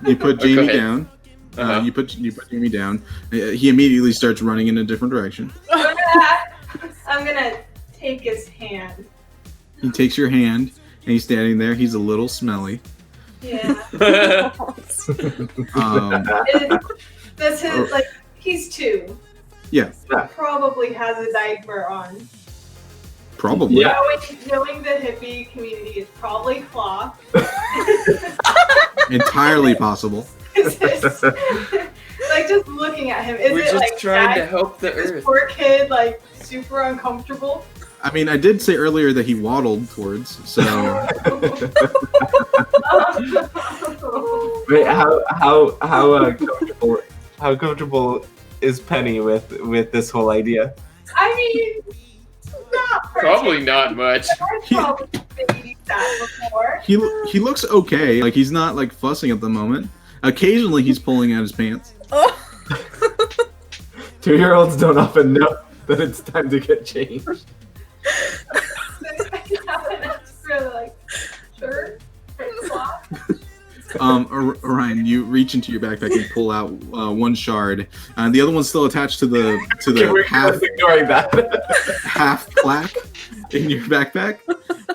you put Jamie ahead. down. Uh-huh. You put Jamie down. He immediately starts running in a different direction. I'm gonna take his hand. He takes your hand and he's standing there. He's a little smelly. Yeah. This is like he's 2. Yeah, Probably has a diaper on. probably. Yeah. Knowing the hippie community, it's probably cloth. Entirely possible. Like just looking at him, is We're it just like trying to that help the this earth. poor kid like super uncomfortable? I mean, I did say earlier that he waddled towards. So Wait, how comfortable is Penny with this whole idea? I mean, not Probably not much. I've probably babied that before. he looks okay. Like he's not like fussing at the moment. Occasionally, he's pulling out his pants. 2-year-olds don't often know that it's time to get changed. An extra like shirt or cloth. Orion, you reach into your backpack and pull out one shard. The other one's still attached to the We're half ignoring that. plaque in your backpack.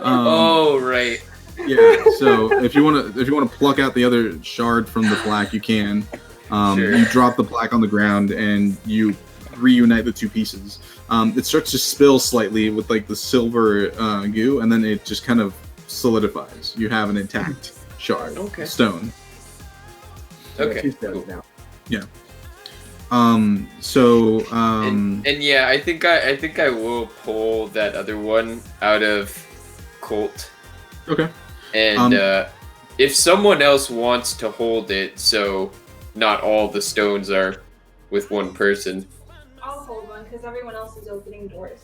Oh, right. Yeah. So if you want to pluck out the other shard from the plaque, you can. Sure. You drop the plaque on the ground and you reunite the 2 pieces. It starts to spill slightly with like the silver goo, and then it just kind of solidifies. You have an intact shard Okay. stone. Okay. Two stones Cool. now. And yeah, I think I will pull that other one out of Colt. Okay. And if someone else wants to hold it, so not all the stones are with one person. I'll hold one because everyone else is opening doors.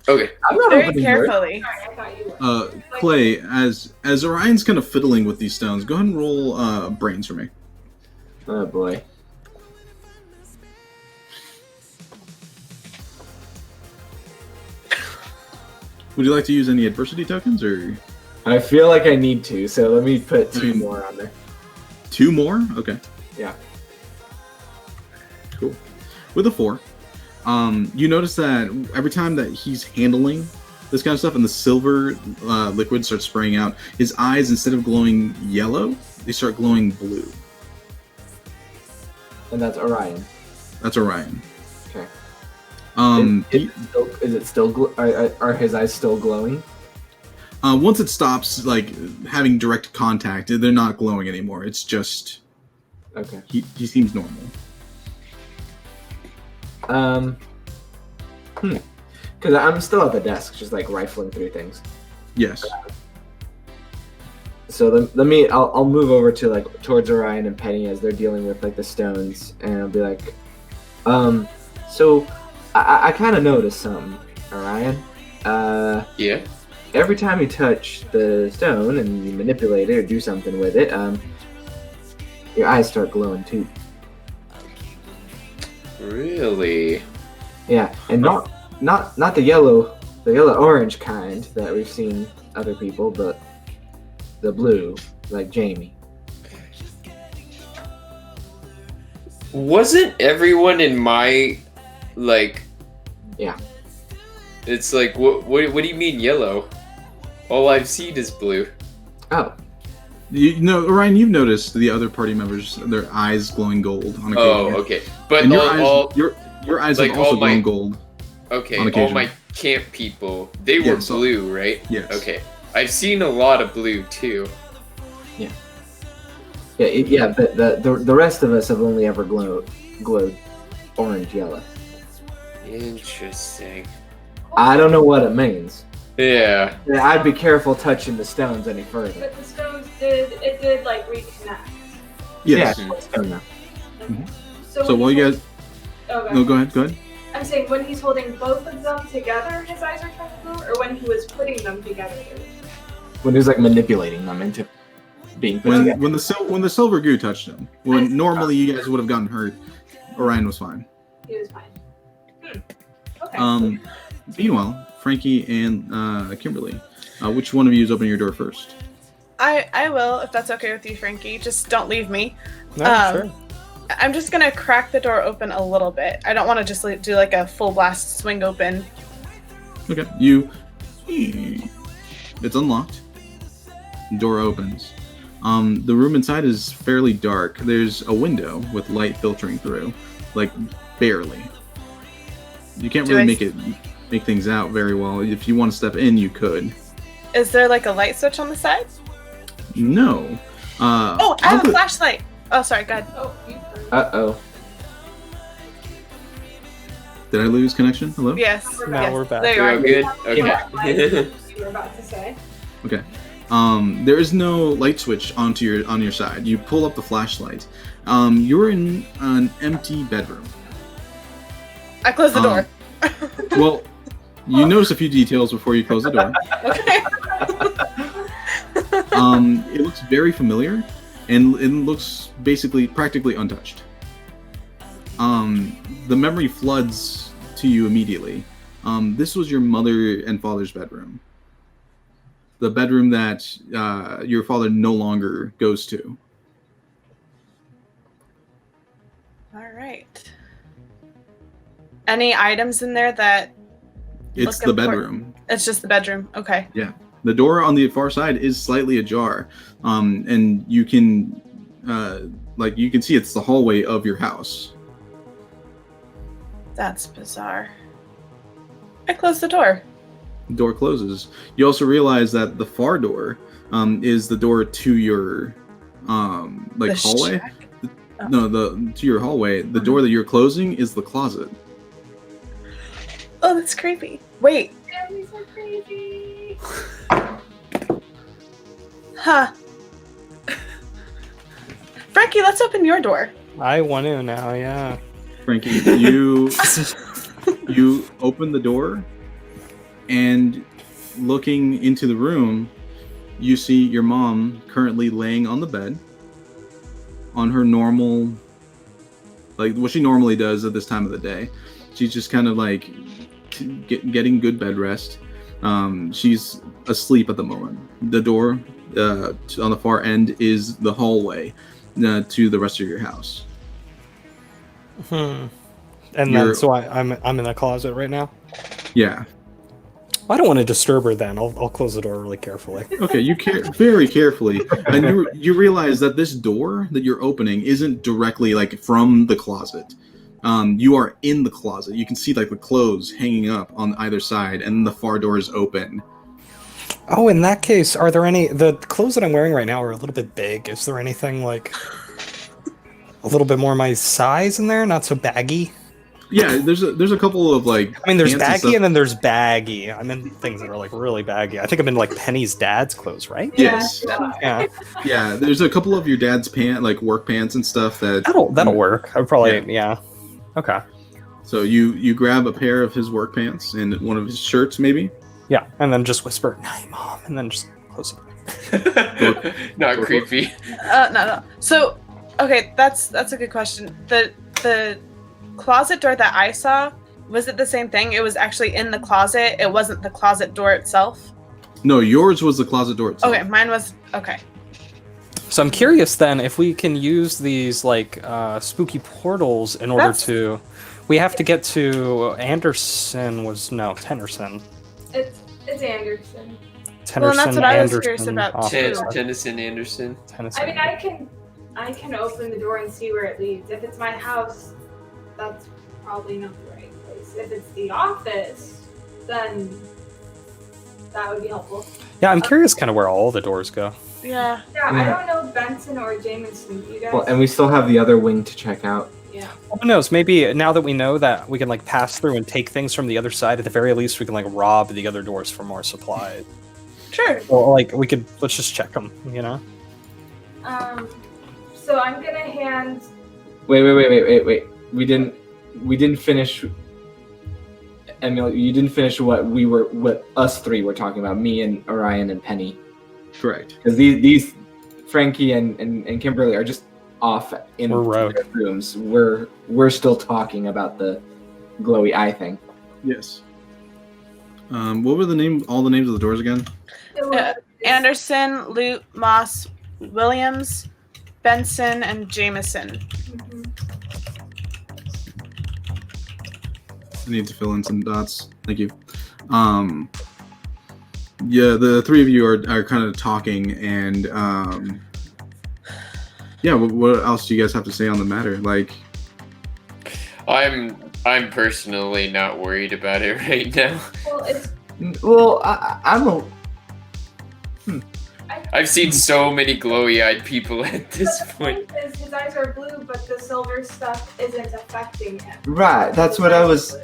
Okay. I'm not Very opening carefully. Sorry, I thought you were. Clay, as Orion's kind of fiddling with these stones, go ahead and roll brains for me. Oh boy. Would you like to use any adversity tokens, or I feel like I need to, so let me put 2 more on there. 2 more? Okay. Yeah. Cool. With a 4, you notice that every time that he's handling this kind of stuff and the silver liquid starts spraying out, his eyes, instead of glowing yellow, they start glowing blue. And that's Orion. That's Orion. Okay. He- Is it still? Are his eyes still glowing? once it stops like having direct contact, they're not glowing anymore. It's just Okay. he seems normal. Because I'm still at the desk, just like rifling through things. Yes. So I'll move over to like towards Orion and Penny as they're dealing with like the stones, and I'll be like, so I kind of noticed something, Orion. Yeah. Every time you touch the stone and you manipulate it or do something with it, your eyes start glowing too. Really? Yeah, and not the yellow orange kind that we've seen other people, but the blue, like Jamie. Wasn't everyone in my like? Yeah. It's like what do you mean yellow? All I've seen is blue. Oh, You know, Orion, you've noticed the other party members, their eyes glowing gold on occasion. Oh, okay. But And your eyes like have also all my- glowing gold. okay, on all occasion. my camp people, they were Yeah, so- blue, right? Yes. Okay. I've seen a lot of blue too. yeah, but the rest of us have only ever glowed orange yellow. Interesting. I don't know what it means. Yeah. Yeah, I'd be careful touching the stones any further. But the stones did like reconnect. Yes. Yeah, it's stone now. So So when while you he's guys, okay. no, go ahead. I'm saying when he's holding both of them together, his eyes are turning blue, or when he was putting them together. When he was like manipulating them into being put together. When the silver goo touched him, when normally you guys would have gotten hurt, Orion was fine. He was fine. Okay. Meanwhile, Frankie and Kimberly, which one of you is opening your door first? I will, if that's okay with you, Frankie. Just don't leave me. No, sure. I'm just gonna crack the door open a little bit. I don't want to just do like a full blast swing open. Okay, it's unlocked. Door opens. The room inside is fairly dark. There's a window with light filtering through, like barely. You can't really make things out very well. If you want to step in, you could. Is there like a light switch on the side? No. Oh, I have a flashlight. Oh, sorry, go ahead. Oh, you heard. Uh-oh. Did I lose connection? Hello? Yes. Now yes. we're back. There you You're are. all good? Okay. You were about to say. Okay. There is no light switch on your side. You pull up the flashlight. You're in an empty bedroom. I closed the door. Well, you notice a few details before you close the door. Okay. It looks very familiar, and it looks practically untouched. The memory floods to you immediately. This was your mother and father's bedroom. The bedroom that your father no longer goes to. All right. Any items in there that? It's look the important? bedroom. It's just the bedroom. Okay. Yeah. The door on the far side is slightly ajar, and you can see it's the hallway of your house. That's bizarre. I closed the door. The door closes. You also realize that the far door is the door to your The hallway. shack? No, to your hallway. The door that you're closing is the closet. Oh, that's creepy. Wait. Families are crazy. Huh. Frankie, let's open your door. I want to now, yeah. Frankie, you open the door, and looking into the room, you see your mom currently laying on the bed on her normal, like what she normally does at this time of the day. She's just kind of like getting good bed rest. She's asleep at the moment. The door on the far end is the hallway to the rest of your house. And then, so I'm in the closet right now. Yeah. I don't want to disturb her. Then I'll close the door really carefully. Okay, you very carefully, and you realize that this door that you're opening isn't directly like from the closet. You are in the closet. You can see like the clothes hanging up on either side, and the far door is open. Oh, in that case, are there any? The clothes that I'm wearing right now are a little bit big. Is there anything like a little bit more my size in there? Not so baggy. Yeah, there's a couple of like. I mean, there's pants baggy and then there's baggy. I'm in things that are like really baggy. I think I'm in like Penny's dad's clothes, right? Yes. Yeah. Yeah, there's a couple of your dad's like work pants and stuff That'll work. I probably yeah. Okay. So you grab a pair of his work pants and one of his shirts, maybe. Yeah, and then just whisper, "Night, Mom," and then just close it. Not creepy. No. So, okay, that's a good question. The closet door that I saw, was it the same thing? It was actually in the closet. It wasn't the closet door itself. No, yours was the closet door itself. Okay, mine was okay. So I'm curious then if we can use these like spooky portals in order to. We have to get to Tennyson. It's Anderson. Well, that's what I was curious about too. Tennyson Anderson. I mean, I can open the door and see where it leads. If it's my house, that's probably not the right place. If it's the office, then that would be helpful. Yeah, I'm curious kind of where all the doors go. Yeah. Yeah, I don't know Benson or Jameson. Do you guys? Well, and we still have the other wing to check out. Yeah. Who knows? Maybe now that we know that we can like pass through and take things from the other side, at the very least we can like rob the other doors for more supplies. Sure. Well, like let's just check them, you know? So I'm gonna hand. Wait. We didn't finish. Emil, you didn't finish what us three were talking about. Me and Orion and Penny. Correct. Because these Frankie and Kimberly are just off in We're their rooms. We're still talking about the glowy eye thing. Yes. What were all the names of the doors again? Anderson, Lute, Moss, Williams, Benson, and Jameson. Mhm. I need to fill in some dots. Thank you. Yeah, the three of you are kind of talking, and yeah. What else do you guys have to say on the matter? Like, I'm personally not worried about it right now. Well, I've seen so many glowy-eyed people at this point. His eyes are blue, but the silver stuff isn't affecting him. Right, that's what I was.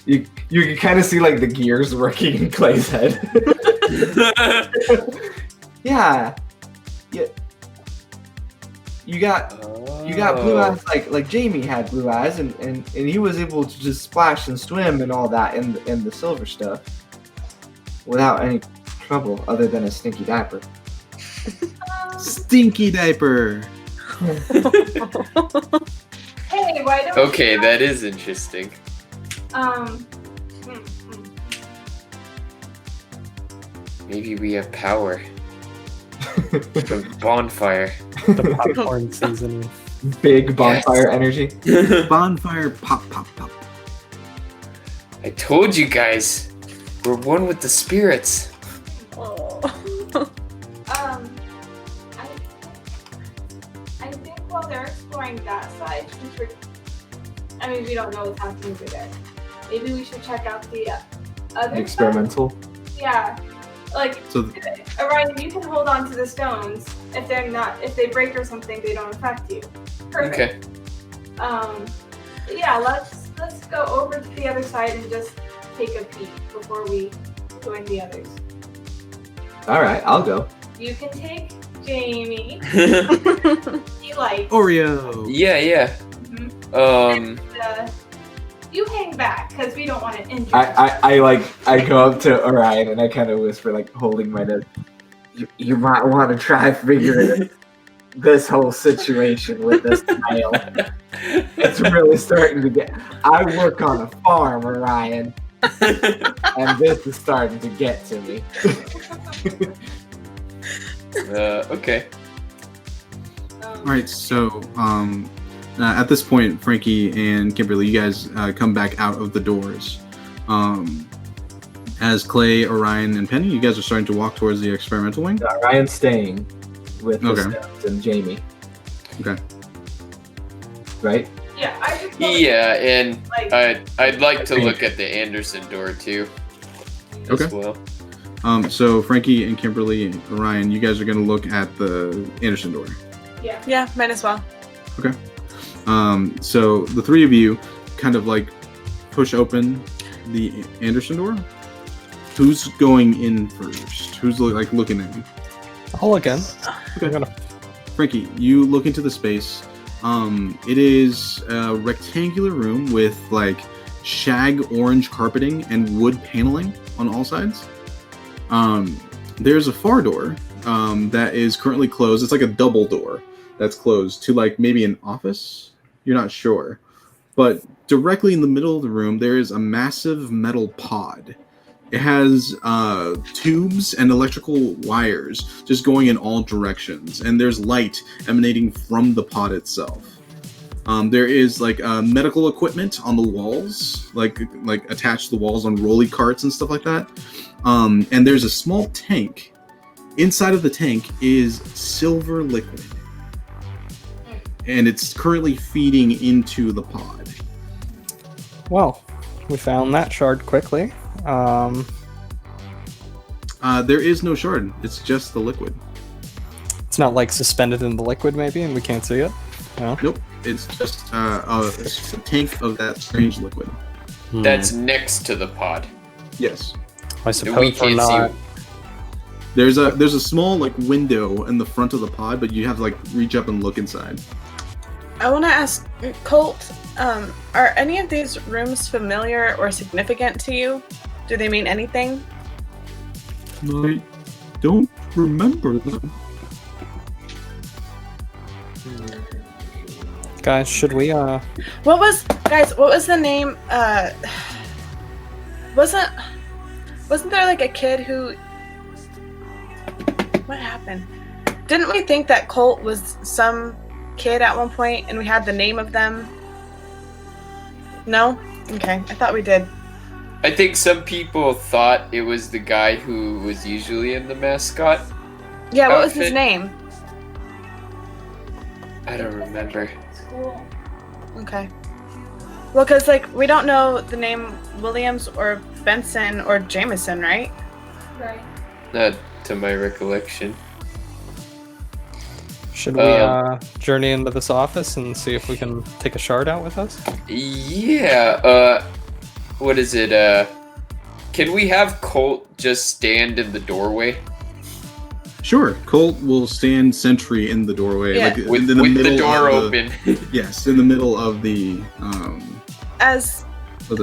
You can kind of see like the gears working in Clay's head. Yeah. You got blue eyes like Jamie had blue eyes, and he was able to just splash and swim and all that in the silver stuff without any trouble other than a stinky diaper. stinky diaper. Hey, why don't Okay, that is interesting. Maybe we have power from the bonfire. The popcorn season. Big bonfire energy. Bonfire pop. I told you guys, we're one with the spirits. I think while they're exploring that side, we don't know what's happening over there. Maybe we should check out the other Experimental. side. Yeah. Like, So Orion, you can hold on to the stones. If they break or something, they don't affect you. Perfect. Okay. Yeah, let's go over to the other side and just take a peek before we join the others. All right, I'll go. You can take Jamie. He likes. Oreo. Yeah. And, you hang back because we don't want to injure. I go up to Orion and I kind of whisper, like holding my nose. You might want to try figuring this whole situation with this tile. It's really starting to get. I work on a farm, Orion, and this is starting to get to me. Okay. All right, so at this point, Frankie and Kimberly, you guys come back out of the doors. As Clay, Orion, and Penny, you guys are starting to walk towards the experimental wing. Orion's staying with the Okay. Stones and Jamie. Okay. Right? Yeah, I just Yeah, and like, I'd like to look at the Anderson door too. Okay. As well. So Frankie and Kimberly and Orion, you guys are going to look at the Anderson door. Yeah, might as well. So the three of you kind of like push open the Anderson door. Who's going in first? Who's like looking in? I'll look in. Okay. I'm gonna- Frankie, you look into the space. It is a rectangular room with like shag orange carpeting and wood paneling on all sides. There's a far door that is currently closed. It's like a double door that's closed to like maybe an office. You're not sure. But directly in the middle of the room, there is a massive metal pod. It has tubes and electrical wires just going in all directions, and there's light emanating from the pod itself. There is like medical equipment on the walls, like attached to the walls on rolly carts and stuff like that. And there's a small tank. Inside of the tank is silver liquid, and it's currently feeding into the pod. Well, we found that shard quickly. There is no shard. It's just the liquid. It's not like suspended in the liquid, maybe, and we can't see it. No. Nope. It's just a tank of that strange liquid. That's next to the pod. Yes. I And suppose we we're can't not. see. There's a small like window in the front of the pod, but you have to like reach up and look inside. I want to ask Colt, are any of these rooms familiar or significant to you? Do they mean anything? I don't remember them. Guys, should we What was the name? Wasn't there like a kid who? What happened? Didn't we think that Colt was some kid at one point, and we had the name of them? No? Okay, I thought we did. I think some people thought it was the guy who was usually in the mascot. Yeah, what was his outfit. name? I don't remember. School. Okay. Well, because, like, we don't know the name Williams or Benson or Jameson, right? Right. Not to my recollection. should we journey into this office and see if we can take a shard out with us? Yeah, what is it, can we have Colt just stand in the doorway? Sure. Colt will stand sentry in the doorway, Yeah. like With in the middle the door of open. Yes, in the middle of the As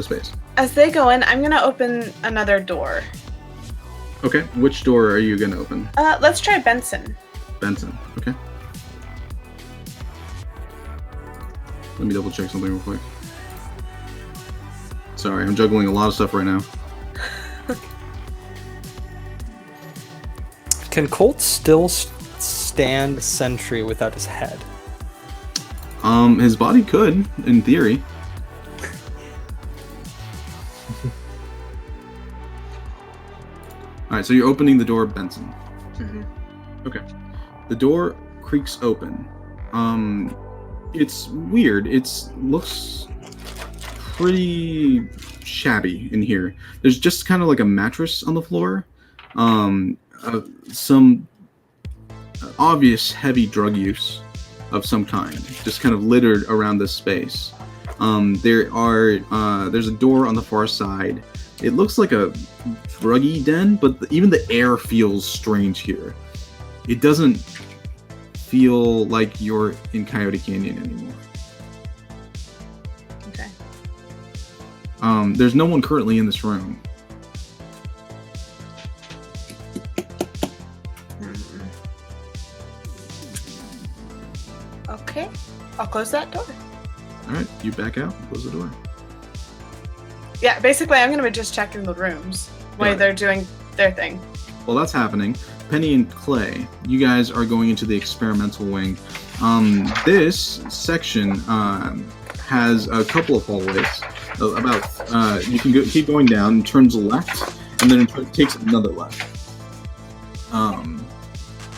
space. as they go in, I'm gonna open another door. Okay. Which door are you gonna open? Let's try Benson. Benson. Okay. Let me double check something real quick. Sorry, I'm juggling a lot of stuff right now. Can Colt still stand sentry without his head? His body could, in theory. Alright, so you're opening the door, Benson. Mhm. Okay. The door creaks open. It's weird. It looks pretty shabby in here. There's just kind of like a mattress on the floor. Some obvious heavy drug use of some kind, just kind of littered around this space. There's a door on the far side. It looks like a druggy den, but even the air feels strange here. It doesn't feel like you're in Coyote Canyon anymore. Okay. There's no one currently in this room. Okay. I'll close that door. All right, you back out, close the door. Yeah, basically, I'm gonna be just checking the rooms while Got it. they're doing their thing. While that's happening, Penny and Clay, you guys are going into the experimental wing. This section has a couple of hallways. You can keep going down and turns left, and then it takes another left.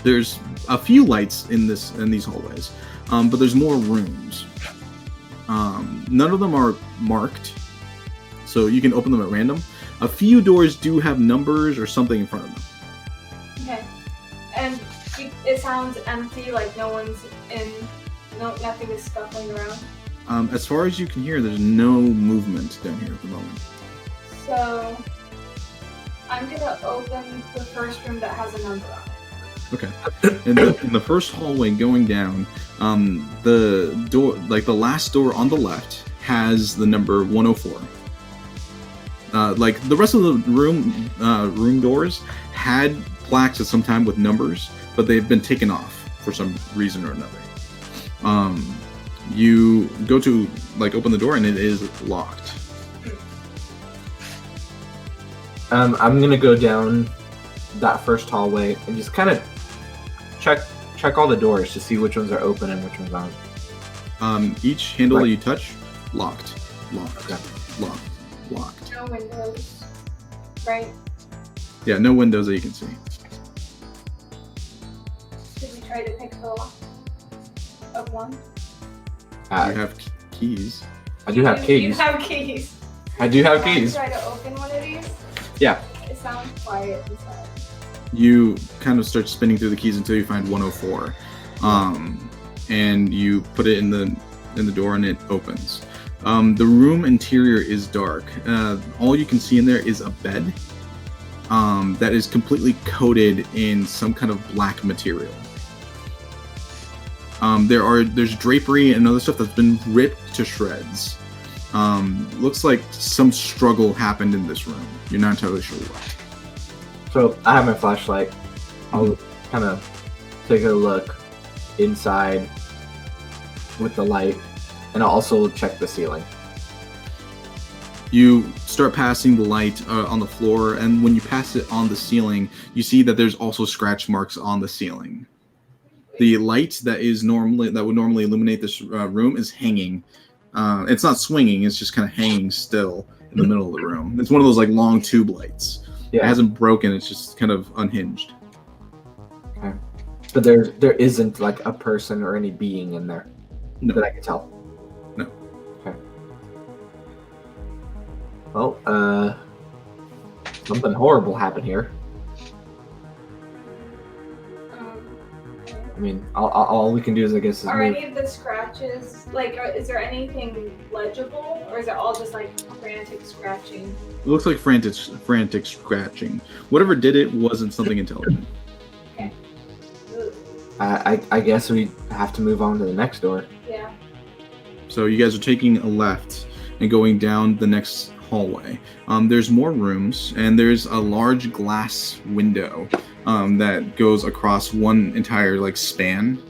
There's a few lights in these hallways, but there's more rooms. None of them are marked, so you can open them at random. A few doors do have numbers or something in front of them. Okay. And it sounds empty, like no one's in, nothing is scuffling around. As far as you can hear, there's no movement down here at the moment. So I'm gonna open the first room that has a number on it. Okay. In the first hallway going down, the door, like the last door on the left, has the number 104. Like the rest of the room doors had plaques at some time with numbers, but they've been taken off for some reason or another. You go to open the door and it is locked. I'm gonna go down that first hallway and just kind of check all the doors to see which ones are open and which ones aren't. Each handle Right. that you touch, locked, Okay. locked. No windows, right? Yeah, no windows that you can see. Did we try to pick the lock of one? You have keys. I do have You keys. have keys. I do have Can I keys. try to open one of these? Yeah. It sounds quiet inside. You kind of start spinning through the keys until you find 104, and you put it in the door and it opens. The room interior is dark. All you can see in there is a bed that is completely coated in some kind of black material. There's drapery and other stuff that's been ripped to shreds. Looks like some struggle happened in this room. You're not entirely sure what. So I have my flashlight. I'll kind of take a look inside with the light, and I'll also check the ceiling. You start passing the light on the floor, and when you pass it on the ceiling, you see that there's also scratch marks on the ceiling. The light that would normally illuminate this room is hanging. It's not swinging; it's just kind of hanging still in the middle of the room. It's one of those long tube lights. Yeah. It hasn't broken; it's just kind of unhinged. Okay. But there isn't a person or any being in there No. that I can tell. No. Okay. Well, something horrible happened here. I mean, all we can do is, I guess, is Are move. any of the scratches, is there anything legible, or is it all just frantic scratching? It looks like frantic scratching. Whatever did it wasn't something intelligent. Okay. I guess we have to move on to the next door. Yeah. So you guys are taking a left and going down the next hallway. There's more rooms, and there's a large glass window that goes across one entire span.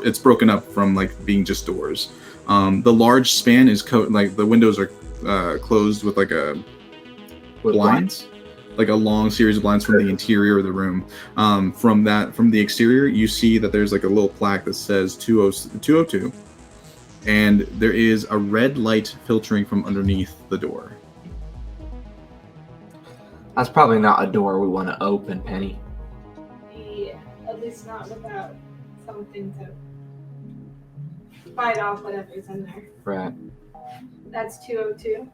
It's broken up from being just doors. The large span is the windows are closed with With blinds, a long series of blinds from the interior of the room. From the exterior, you see that there's a little plaque that says 202, and there is a red light filtering from underneath the door. That's probably not a door we want to open, Penny. Yeah, at least not without something to fight off whatever's in there. Right. That's 202.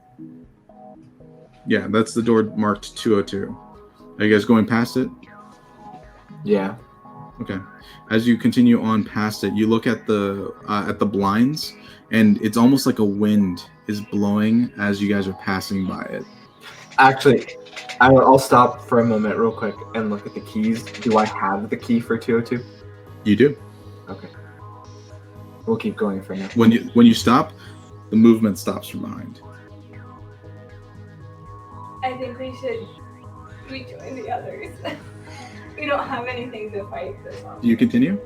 Yeah, that's the door marked 202. Are you guys going past it? Yeah. Okay. As you continue on past it, you look at the blinds, and it's almost like a wind is blowing as you guys are passing by it. Actually, I'll stop for a moment real quick and look at the keys. Do I have the key for 202? You do. Okay. We'll keep going for now. When you stop, the movement stops from behind. I think we should rejoin the others. We don't have anything to fight this on. Do you continue?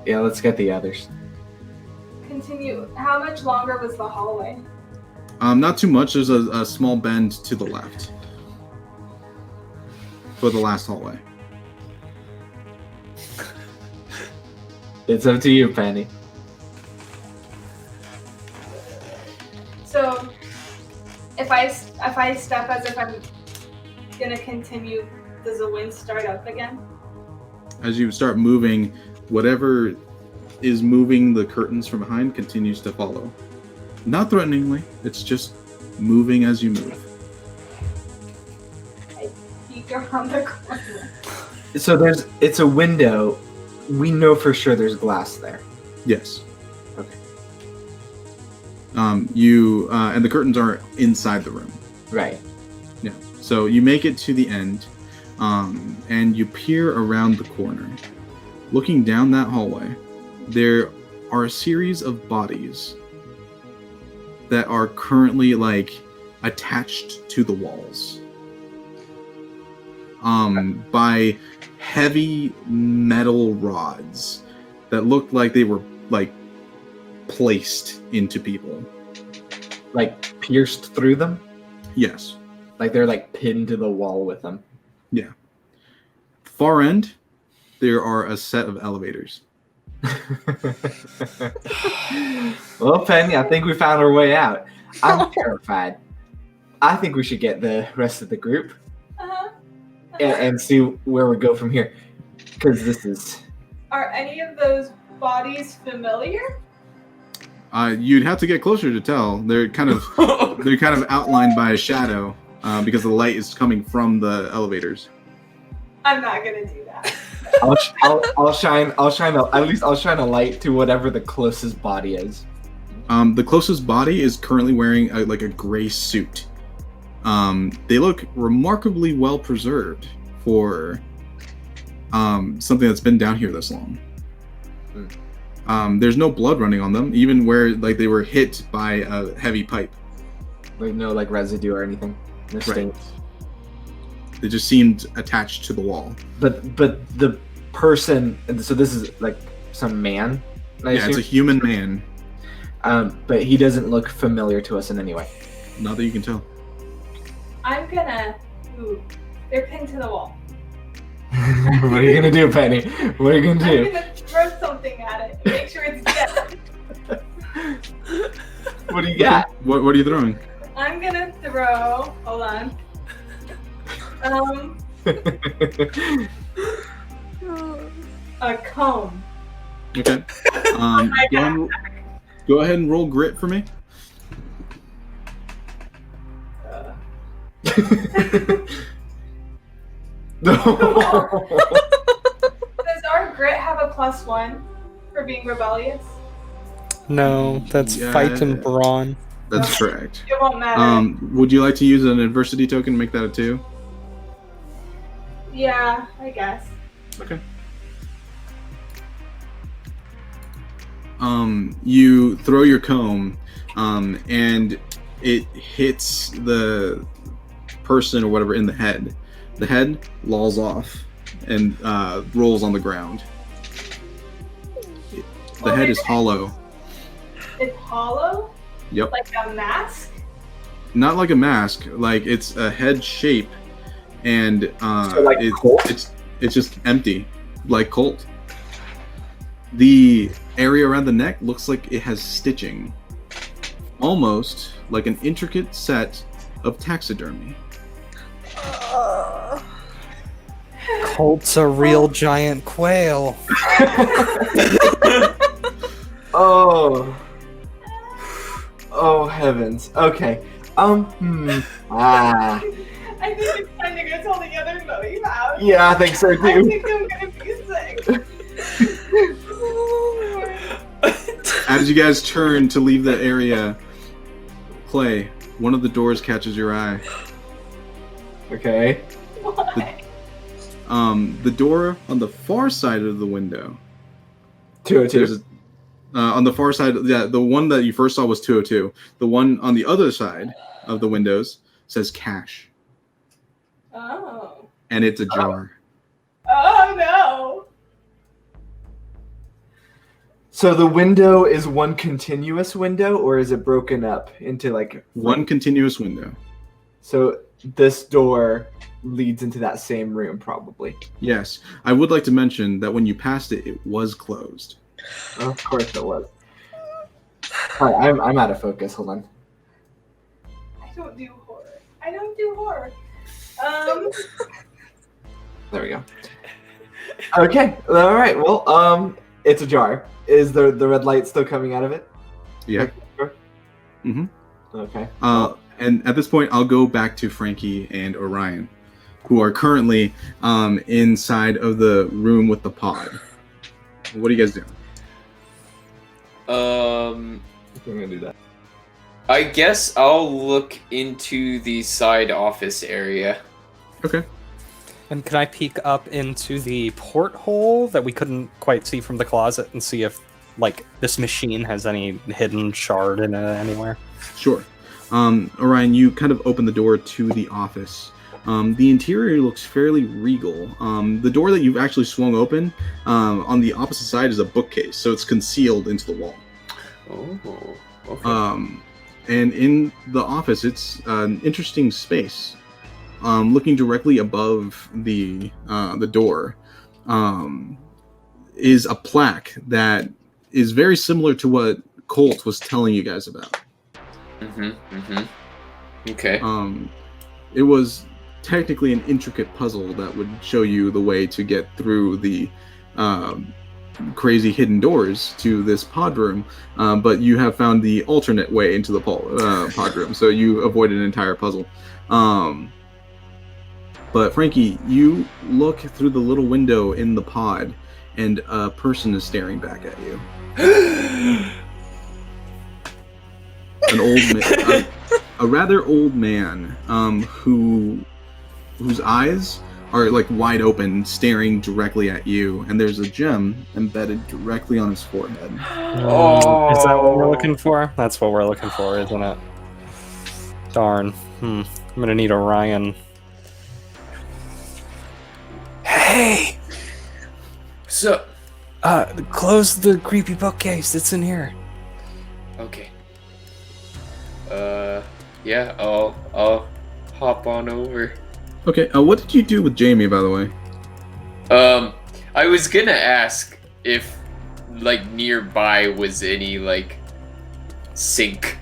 Yeah, let's get the others. Continue. How much longer was the hallway? Not too much. There's a small bend to the left for the last hallway. It's up to you, Penny. So, if I step as if I'm gonna continue, does the wind start up again? As you start moving, whatever is moving the curtains from behind continues to follow. Not threateningly, it's just moving as you move. I peek around the corner. So it's a window. We know for sure there's glass there. Yes. Okay. You and the curtains are inside the room. Right. Yeah. So you make it to the end, and you peer around the corner. Looking down that hallway, there are a series of bodies that are currently attached to the walls. By heavy metal rods that looked like they were placed into people. Like pierced through them? Yes. Like they're pinned to the wall with them. Yeah. Far end, there are a set of elevators. Well, Penny, I think we found our way out. I'm terrified. I think we should get the rest of the group and see where we go from here. Because this is... Are any of those bodies familiar? You'd have to get closer to tell. They're kind of outlined by a shadow because the light is coming from the elevators. I'm not gonna do that. I'll shine a light to whatever the closest body is. The closest body is currently wearing a gray suit. They look remarkably well preserved for something that's been down here this long. There's no blood running on them, even where they were hit by a heavy pipe. Like no residue or anything. No stains. They just seemed attached to the wall. But the person, so this is some man. I assume? It's a human man. But he doesn't look familiar to us in any way. Not that you can tell. I'm gonna... Ooh, they're pinned to the wall. What are you gonna do, Penny? What are you gonna do? I'm gonna throw something at it. Make sure it's dead. What do you got? What are you throwing? I'm gonna throw... Hold on. A comb. Okay. Go ahead and roll grit for me. Does our grit have a +1 for being rebellious? No, that's fight and brawn. That's correct. It won't matter. Would you like to use an adversity token to make that a 2? Yeah, I guess. Okay. You throw your comb, and it hits the person or whatever in the head. The head lolls off and rolls on the ground. The head is hollow. It's hollow? Yep. Like a mask? Not like a mask. It's a head shape, and it's just empty, like Colt. The area around the neck looks like it has stitching, almost like an intricate set of taxidermy. Colt's a real giant quail. Oh heavens. Okay. Ah. I think it's time to go tell the others what we found. Yeah, I think so I too. think I'm gonna be sick. As you guys turn to leave the area, Clay, one of the doors catches your eye. Okay. Why? The door on the far side of the window. 202. There's on the far side, yeah, the one that you first saw was 202. The one on the other side of the windows says cash, Oh. and it's a jar. Oh no. So the window is one continuous window, or is it broken up into like One continuous window. So this door leads into that same room, probably. Yes, I would like to mention that when you passed it, it was closed. Of course it was. All right, I'm out of focus. Hold on. I don't do horror. I don't do horror. There we go. Okay. All right. Well, it's a jar. Is the red light still coming out of it? Yeah. Mm-hmm. Okay. And at this point, I'll go back to Frankie and Orion, who are currently inside of the room with the pod. What are you guys doing? I'm gonna do that. I guess I'll look into the side office area. Okay. And can I peek up into the porthole that we couldn't quite see from the closet and see if, like, this machine has any hidden shard in it anywhere? Sure. Orion, you kind of open the door to the office. The interior looks fairly regal. The door that you've actually swung open, on the opposite side is a bookcase, so it's concealed into the wall. Oh, okay. And in the office, it's an interesting space. Looking directly above the door is a plaque that is very similar to what Colt was telling you guys about. Okay. It was technically an intricate puzzle that would show you the way to get through the crazy hidden doors to this pod room, but you have found the alternate way into the pod room, so you avoided an entire puzzle. But Frankie, you look through the little window in the pod, and a person is staring back at you. An old a rather old man, whose eyes are like wide open, staring directly at you, and there's a gem embedded directly on his forehead. Is that what we're looking for? That's what we're looking for, isn't it? Darn. I'm gonna need Orion. Hey! So, Close the creepy bookcase. It's in here. okay. Yeah, I'll hop on over. Okay, what did you do with Jamie, by the way? I was gonna ask if, like, nearby was any, like, sink.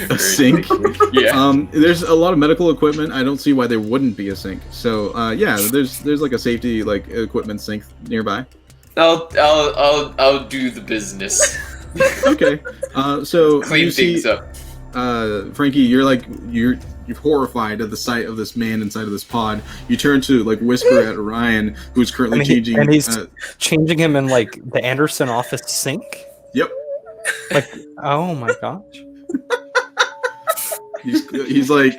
A sink? Yeah. There's a lot of medical equipment. I don't see why there wouldn't be a sink. So, yeah, there's like a safety like equipment sink nearby. I'll do the business. Okay. So Clean you see, things up. Frankie, you're horrified at the sight of this man inside of this pod. You turn to like whisper at Orion, who's currently changing. And he's changing him in like the Anderson office sink. Yep. Like, oh my gosh. He's like,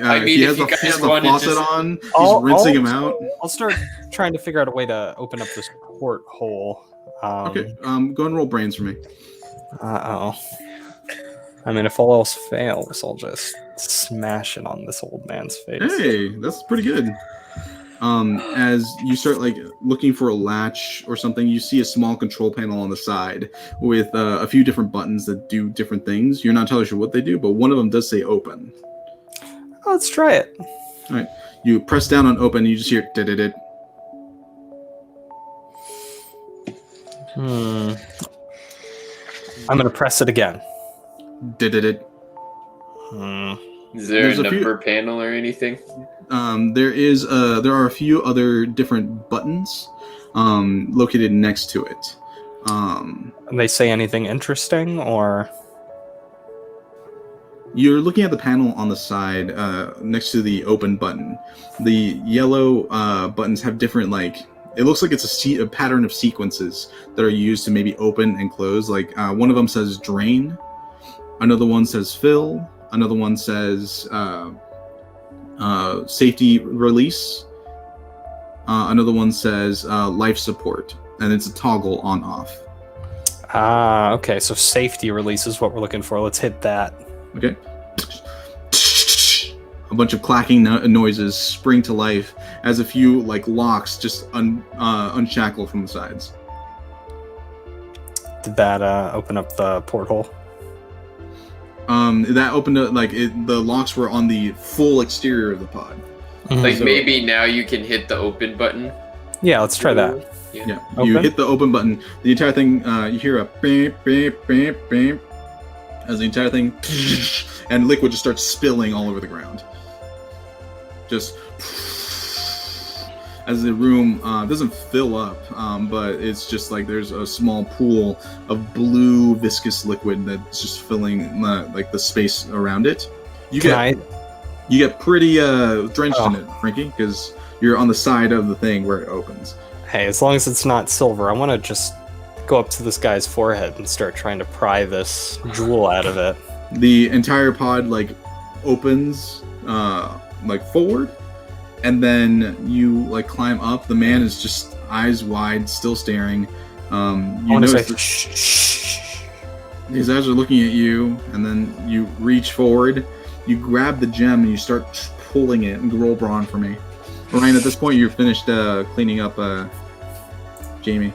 I mean, he if has you the guys faucet wanted to- on. He's rinsing him out. I'll start trying to figure out a way to open up this porthole. Okay. Go and roll brains for me. Uh-oh. I mean, if all else fails, I'll just smash it on this old man's face. Hey, that's pretty good. As you start like looking for a latch or something, you see a small control panel on the side with a few different buttons that do different things. You're not entirely sure what they do, but one of them does say open. Let's try it. All right, you press down on open, and you just hear did. I'm gonna press it again. Did. Is there There's a a few- number panel or anything? There are a few other different buttons located next to it. And they say anything interesting, or You're looking at the panel on the side next to the open button. The yellow buttons have different, like, it looks like it's a pattern of sequences that are used to maybe open and close. Like, one of them says drain, another one says fill, another one says safety release, another one says life support, and it's a toggle on off. Ah, okay, so safety release is what we're looking for. Let's hit that. Okay. A bunch of clacking noises spring to life as a few like locks just unshackle from the sides. Did that open up the porthole? That opened up the locks were on the full exterior of the pod. Like So- maybe now you can hit the open button. Yeah, let's try that. Yeah, Open? you hit the open button. The entire thing, you hear a beep, beep, beep, beep, as the entire thing, and liquid just starts spilling all over the ground. Just as the room doesn't fill up, but it's just like there's a small pool of blue viscous liquid that's just filling like the space around it. You get pretty drenched in it, Frankie, because you're on the side of the thing where it opens. Hey, as long as it's not silver, I want to just go up to this guy's forehead and start trying to pry this jewel out of it. The entire pod like opens like forward, and then you like climb up. The man is just eyes wide, still staring. You notice that his eyes are looking at you, and then you reach forward, you grab the gem, and you start pulling it. And roll brawn for me. Ryan, at this point, you're finished cleaning up Jamie.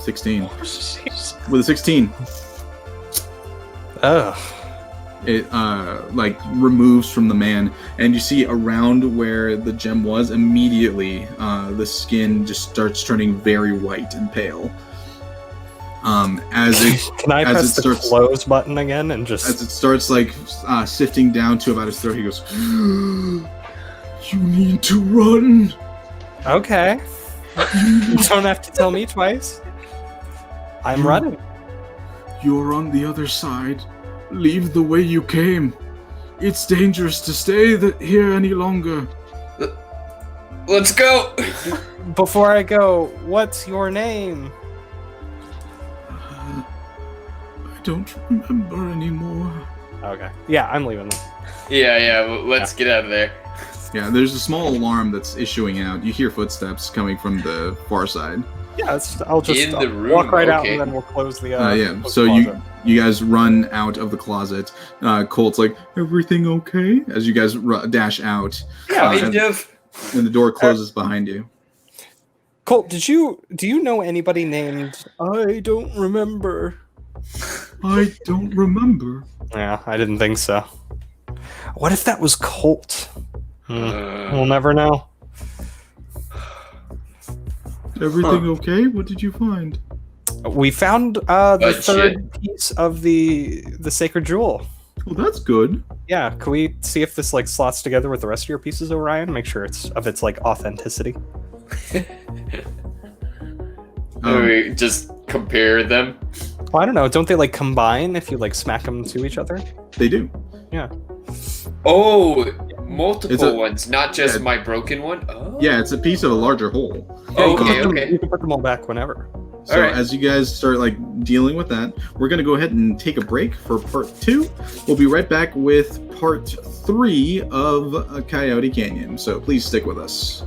16. With a 16. Ugh. It like removes from the man, and you see around where the gem was, immediately the skin just starts turning very white and pale. As it Can I press the close button again and just... as it starts like sifting down to about his throat, he goes, "You need to run." Okay. You don't have to tell me twice. I'm running. You're on the other side. Leave the way you came. It's dangerous to stay here any longer. Let's go. Before I go, what's your name? I don't remember anymore. Okay. Yeah, I'm leaving them. Yeah. Let's get out of there. Yeah, there's a small alarm that's issuing out. You hear footsteps coming from the far side. Yeah, I'll just In the room, walk right out okay. and then we'll close the Yeah, close so the closet. you guys run out of the closet. Colt's like, "Everything okay?" As you guys dash out. Yeah, Kind of. And the door closes behind you. Colt, do you know anybody named I don't remember? I don't remember. Yeah, I didn't think so. What if that was Colt? We'll never know. Everything okay? What did you find? We found the Shit. third piece of the sacred jewel. Well, that's good. Yeah, can we see if this like slots together with the rest of your pieces, Orion? Make sure it's like authenticity. We just compare them. Well, I don't know. Don't they like combine if you like smack them to each other? They do. Yeah. Oh, multiple It's a- ones, not just yeah. my broken one. Oh. Yeah, it's a piece of a larger whole. Yeah, you can Okay, put them- okay. You can put them all back whenever. So Alright. as you guys start like dealing with that, we're gonna go ahead and take a break for part 2. We'll be right back with part 3 of Coyote Canyon. So please stick with us.